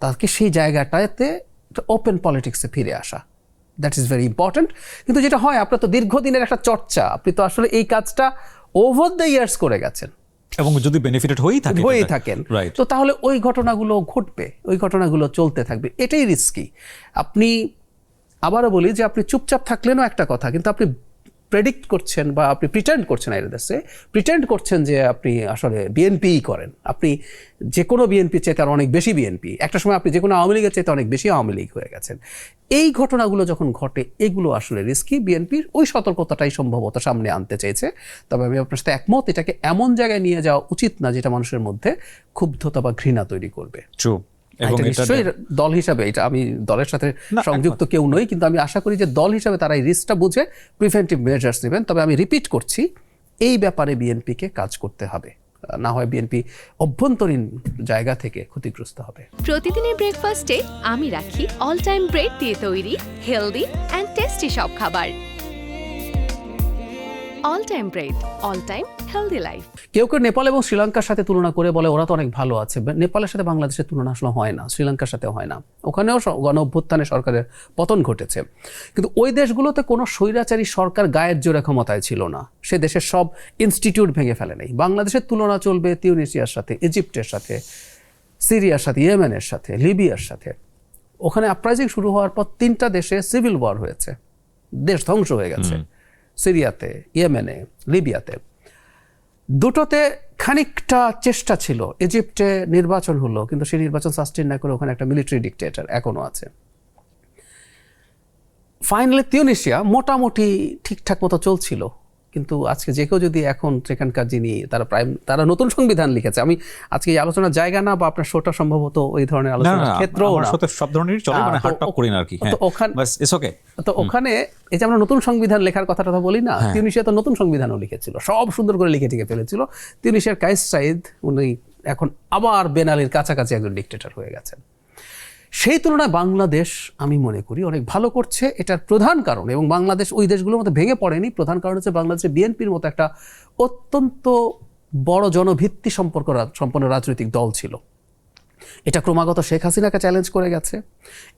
তাকে সেই জায়গাটাতে ওপেন পলিটিক্সে ফিরে আসা, দ্যাট ইজ ভেরি ইম্পর্টেন্ট। কিন্তু যেটা হয়, আপনার তো দীর্ঘদিনের একটা চর্চা, আপনি তো আসলে এই কাজটা ওভার দ্য ইয়ার্স করে গেছেন এবং যদি বেনিফিটেড হয়েই থাকেন, তো তাহলে ওই ঘটনাগুলো ঘটবে, ওই ঘটনাগুলো চলতে থাকবে, এটাই রিস্কি। আপনি আবারও বলি যে আপনি চুপচাপ থাকলেনও একটা কথা, কিন্তু আপনি প্রেডিক্ট করছেন বা আপনি প্রিটেন্ড করছেন, প্রিটেন্ড করছেন যে আপনি আসলে বিএনপিই করেন, আপনি যে কোনো বিএনপির চাইতে আর অনেক বেশি বিএনপি, একটা সময় আপনি যে কোনো আওয়ামী লীগের চাইতে অনেক বেশি আওয়ামী লীগ হয়ে গেছেন। এই ঘটনাগুলো যখন ঘটে, এগুলো আসলে রিস্কি। বিএনপির ওই সতর্কতাটাই সম্ভবত সামনে আনতে চেয়েছে। তবে আমি আপনার সাথে একমত, এটাকে এমন জায়গায় নিয়ে যাওয়া উচিত না যেটা মানুষের মধ্যে ক্ষুব্ধতা বা ঘৃণা তৈরি করবে। এবং নিশ্চয়ই দল হিসাবে, এটা আমি দলের সাথে সংযুক্ত কেউ নই, কিন্তু আমি আশা করি যে দল হিসাবে তারা এই রিস্কটা বুঝে প্রিভেন্টিভ মেজার্স নেবেন। তবে আমি রিপিট করছি, এই ব্যাপারে বিএনপিকে কাজ করতে হবে, না হয় বিএনপি অভ্যন্তরীণ জায়গা থেকে ক্ষতিগ্রস্ত হবে। প্রতিদিনের ব্রেকফাস্টে আমি রাখি অল টাইম ব্রেড দিয়ে তৈরি হেলদি অ্যান্ড টেস্টি সব খাবার। All time bread, all time healthy life. কেউ কেউ নেপাল এবং শ্রীলঙ্কার সাথে তুলনা করে বলে ওরা তো অনেক ভালো আছে। নেপালের সাথে বাংলাদেশের তুলনা আসলে হয় না, শ্রীলঙ্কার সাথে হয় না। ওখানেও গণ অভ্যুত্থানে সরকারের পতন ঘটেছে, কিন্তু ওই দেশগুলোতে কোনো স্বৈরাচারী সরকার গায়ের জোরে ক্ষমতায় ছিল না, সে দেশের সব ইনস্টিটিউট ভেঙে ফেলে নেই। বাংলাদেশের তুলনা চলবে তিউনিসিয়ার সাথে, ইজিপ্টের সাথে, সিরিয়ার সাথে, ইয়েমেনের সাথে, লিবিয়ার সাথে। ওখানে আপরাইজিং শুরু হওয়ার পর 3টা দেশে সিভিল ওয়ার হয়েছে, দেশ ধ্বংস হয়ে গেছে, সিরিয়াতে, ইয়েমেনে, লিবিয়াতে। দুটোতে খানিকটা চেষ্টা ছিল, ইজিপ্টে নির্বাচন হলো, কিন্তু সেই নির্বাচন সাস্টেইন না করে ওখানে একটা মিলিটারি ডিক্টেটর এখনো আছে। ফাইনালি তিউনিসিয়া মোটামুটি ঠিকঠাক মতো চলছিল, কিন্তু আজকে যে কেউ যদি এখন সেখানকার যিনি তারা নতুন সংবিধান লিখেছে, আমি আজকে এই আলোচনার জায়গা না, বা আপনার শোটা সম্ভবত ওই ধরনের আলোচনার ক্ষেত্র না, সব ধরনেরই চলে, মানে হার্ট টক করি না আর কি। তো ওখানে এই যে আমরা নতুন সংবিধান লেখার কথাটা বলি না, তিউনিসিয়া তো নতুন সংবিধানও লিখেছিল, সব সুন্দর করে লিখে টিকে ফেলেছিল। তিউনিসিয়ার কাইস সাইদ উনি এখন আবার বেন আলীর কাছাকাছি একজন ডিক্টেটর হয়ে গেছেন। সেই তুলনায় বাংলাদেশ আমি মনে করি অনেক ভালো করছে। এটার প্রধান কারণ, এবং বাংলাদেশ ওই দেশগুলোর মধ্যে ভেঙে পড়েনি, প্রধান কারণ হচ্ছে বাংলাদেশে বিএনপির মতো একটা অত্যন্ত বড় জনভিত্তি সম্পন্ন রাজনৈতিক দল ছিল। এটা ক্রমাগত শেখ হাসিনাকে চ্যালেঞ্জ করে গেছে।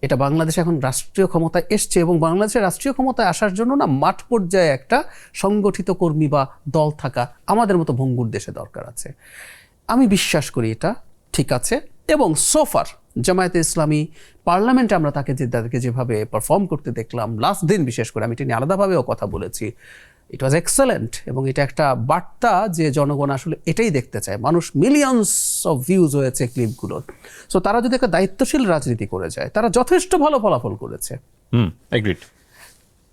এটা বাংলাদেশ এখন রাষ্ট্রীয় ক্ষমতায় এসছে, এবং বাংলাদেশের রাষ্ট্রীয় ক্ষমতায় আসার জন্য না মাঠ পর্যায়ে একটা সংগঠিত কর্মী বা দল থাকা আমাদের মতো ভঙ্গুর দেশে দরকার আছে। আমি বিশ্বাস করি এটা ঠিক আছে। এবং সোফার জামায়াতে ইসলামী পার্লামেন্টে আমরা তাদেরকে যেভাবে পারফর্ম করতে দেখলাম লাস্ট দিন, বিশেষ করে আমি এটা নিয়ে আলাদাভাবেও কথা বলেছি, ইট ওয়াজ এক্সেলেন্ট। এবং এটা একটা বার্তা যে জনগণ আসলে এটাই দেখতে চায়। মানুষ মিলিয়নস অফ ভিউজ হয়েছে ক্লিপগুলোর। সো তারা যদি একটা দায়িত্বশীল রাজনীতি করে যায়, তারা যথেষ্ট ভালো ফলাফল করেছে।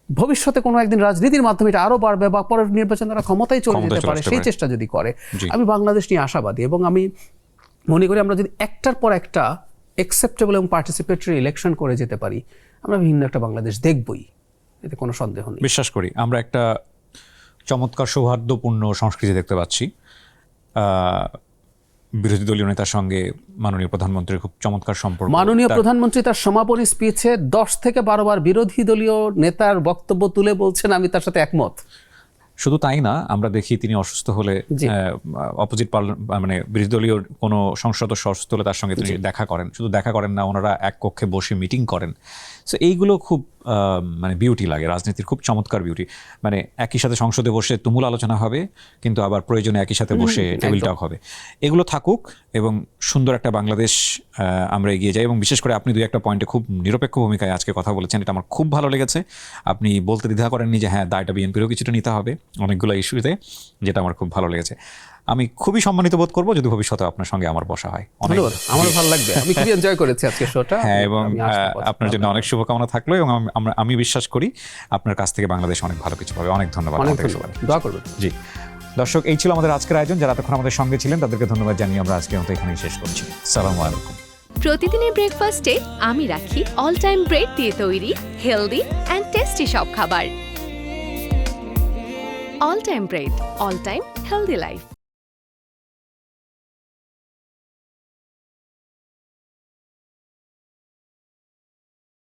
ভবিষ্যতে কোনো একদিন রাজনীতির মাধ্যমে এটা আরো বাড়বে, বা পরের নির্বাচনে তারা ক্ষমতায় চলে যেতে পারে, সেই চেষ্টা যদি করে, আমি বাংলাদেশ নিয়ে আশাবাদী। এবং আমি মনে করি আমরা যদি একটার পর একটা অ্যাকসেপ্টেবল এবং পার্টিসিপেটরি ইলেকশন করে যেতে পারি, আমরা ভিন্ন একটা বাংলাদেশ দেখবই, এতে কোনো সন্দেহ নেই। বিশ্বাস করি আমরা একটা চমৎকার সৌহার্দ্যপূর্ণ সংস্কৃতি দেখতে পাচ্ছি। বিরোধী দলীয় নেতার সঙ্গে মাননীয় প্রধানমন্ত্রীর খুব চমৎকার সম্পর্ক। মাননীয় প্রধানমন্ত্রী তার সমাপনী স্পিচে 10 থেকে 12 বার বিরোধী দলীয় নেতার বক্তব্য তুলে বলছেন আমি তার সাথে একমত। শুধু তাই না, আমরা দেখি তিনি অসুস্থ হলে অপোজিট মানে বিরোধী দলীয় কোনো সংসদ সদস্য অসুস্থ হলে তার সঙ্গে তিনি দেখা করেন। শুধু দেখা করেন না, ওনারা এক কক্ষে বসে মিটিং করেন। সো এইগুলো খুব মানে বিউটি লাগে, রাজনীতির খুব চমৎকার বিউটি। মানে একই সাথে সংসদে বসে তুমুল আলোচনা হবে, কিন্তু আবার প্রয়োজনে একই সাথে বসে টেবিল টক হবে। এগুলো থাকুক এবং সুন্দর একটা বাংলাদেশ আমরা এগিয়ে যাই। এবং বিশেষ করে আপনি 2-1টা পয়েন্টে খুব নিরপেক্ষ ভূমিকায় আজকে কথা বলেছেন, এটা আমার খুব ভালো লেগেছে। আপনি বলতে দ্বিধা করেননি যে হ্যাঁ দায়টা বিএনপিরও কিছুটা নিতে হবে অনেকগুলো ইস্যুতে, যেটা আমার খুব ভালো লেগেছে। আমি খুবই সম্মানিত বোধ করবো যদি ভবিষ্যতে আপনার সঙ্গে আমার বসা হয়। ধন্যবাদ, আমার ভালো লাগবে। আমি খুবই এনজয় করেছি আজকের শোটা। হ্যাঁ, এবং আপনার জন্য অনেক শুভকামনা থাকলো এবং আমি বিশ্বাস করি আপনার কাছ থেকে বাংলাদেশ অনেক ভালো কিছু পাবে। অনেক ধন্যবাদ। দোয়া করবেন। জি দর্শক, এই ছিল আমাদের আজকের আয়োজন। যারা এতক্ষণ আমাদের সঙ্গে ছিলেন তাদেরকে ধন্যবাদ জানিয়ে আমরা আজকের মতো এখানেই শেষ করছি। আসসালামু আলাইকুম। প্রতিদিনের ব্রেকফাস্টে আমি রাখি অল টাইম ব্রেড দিয়ে তৈরি হেলদি অ্যান্ড টেস্টি সব খাবার। All time bread, all time healthy life.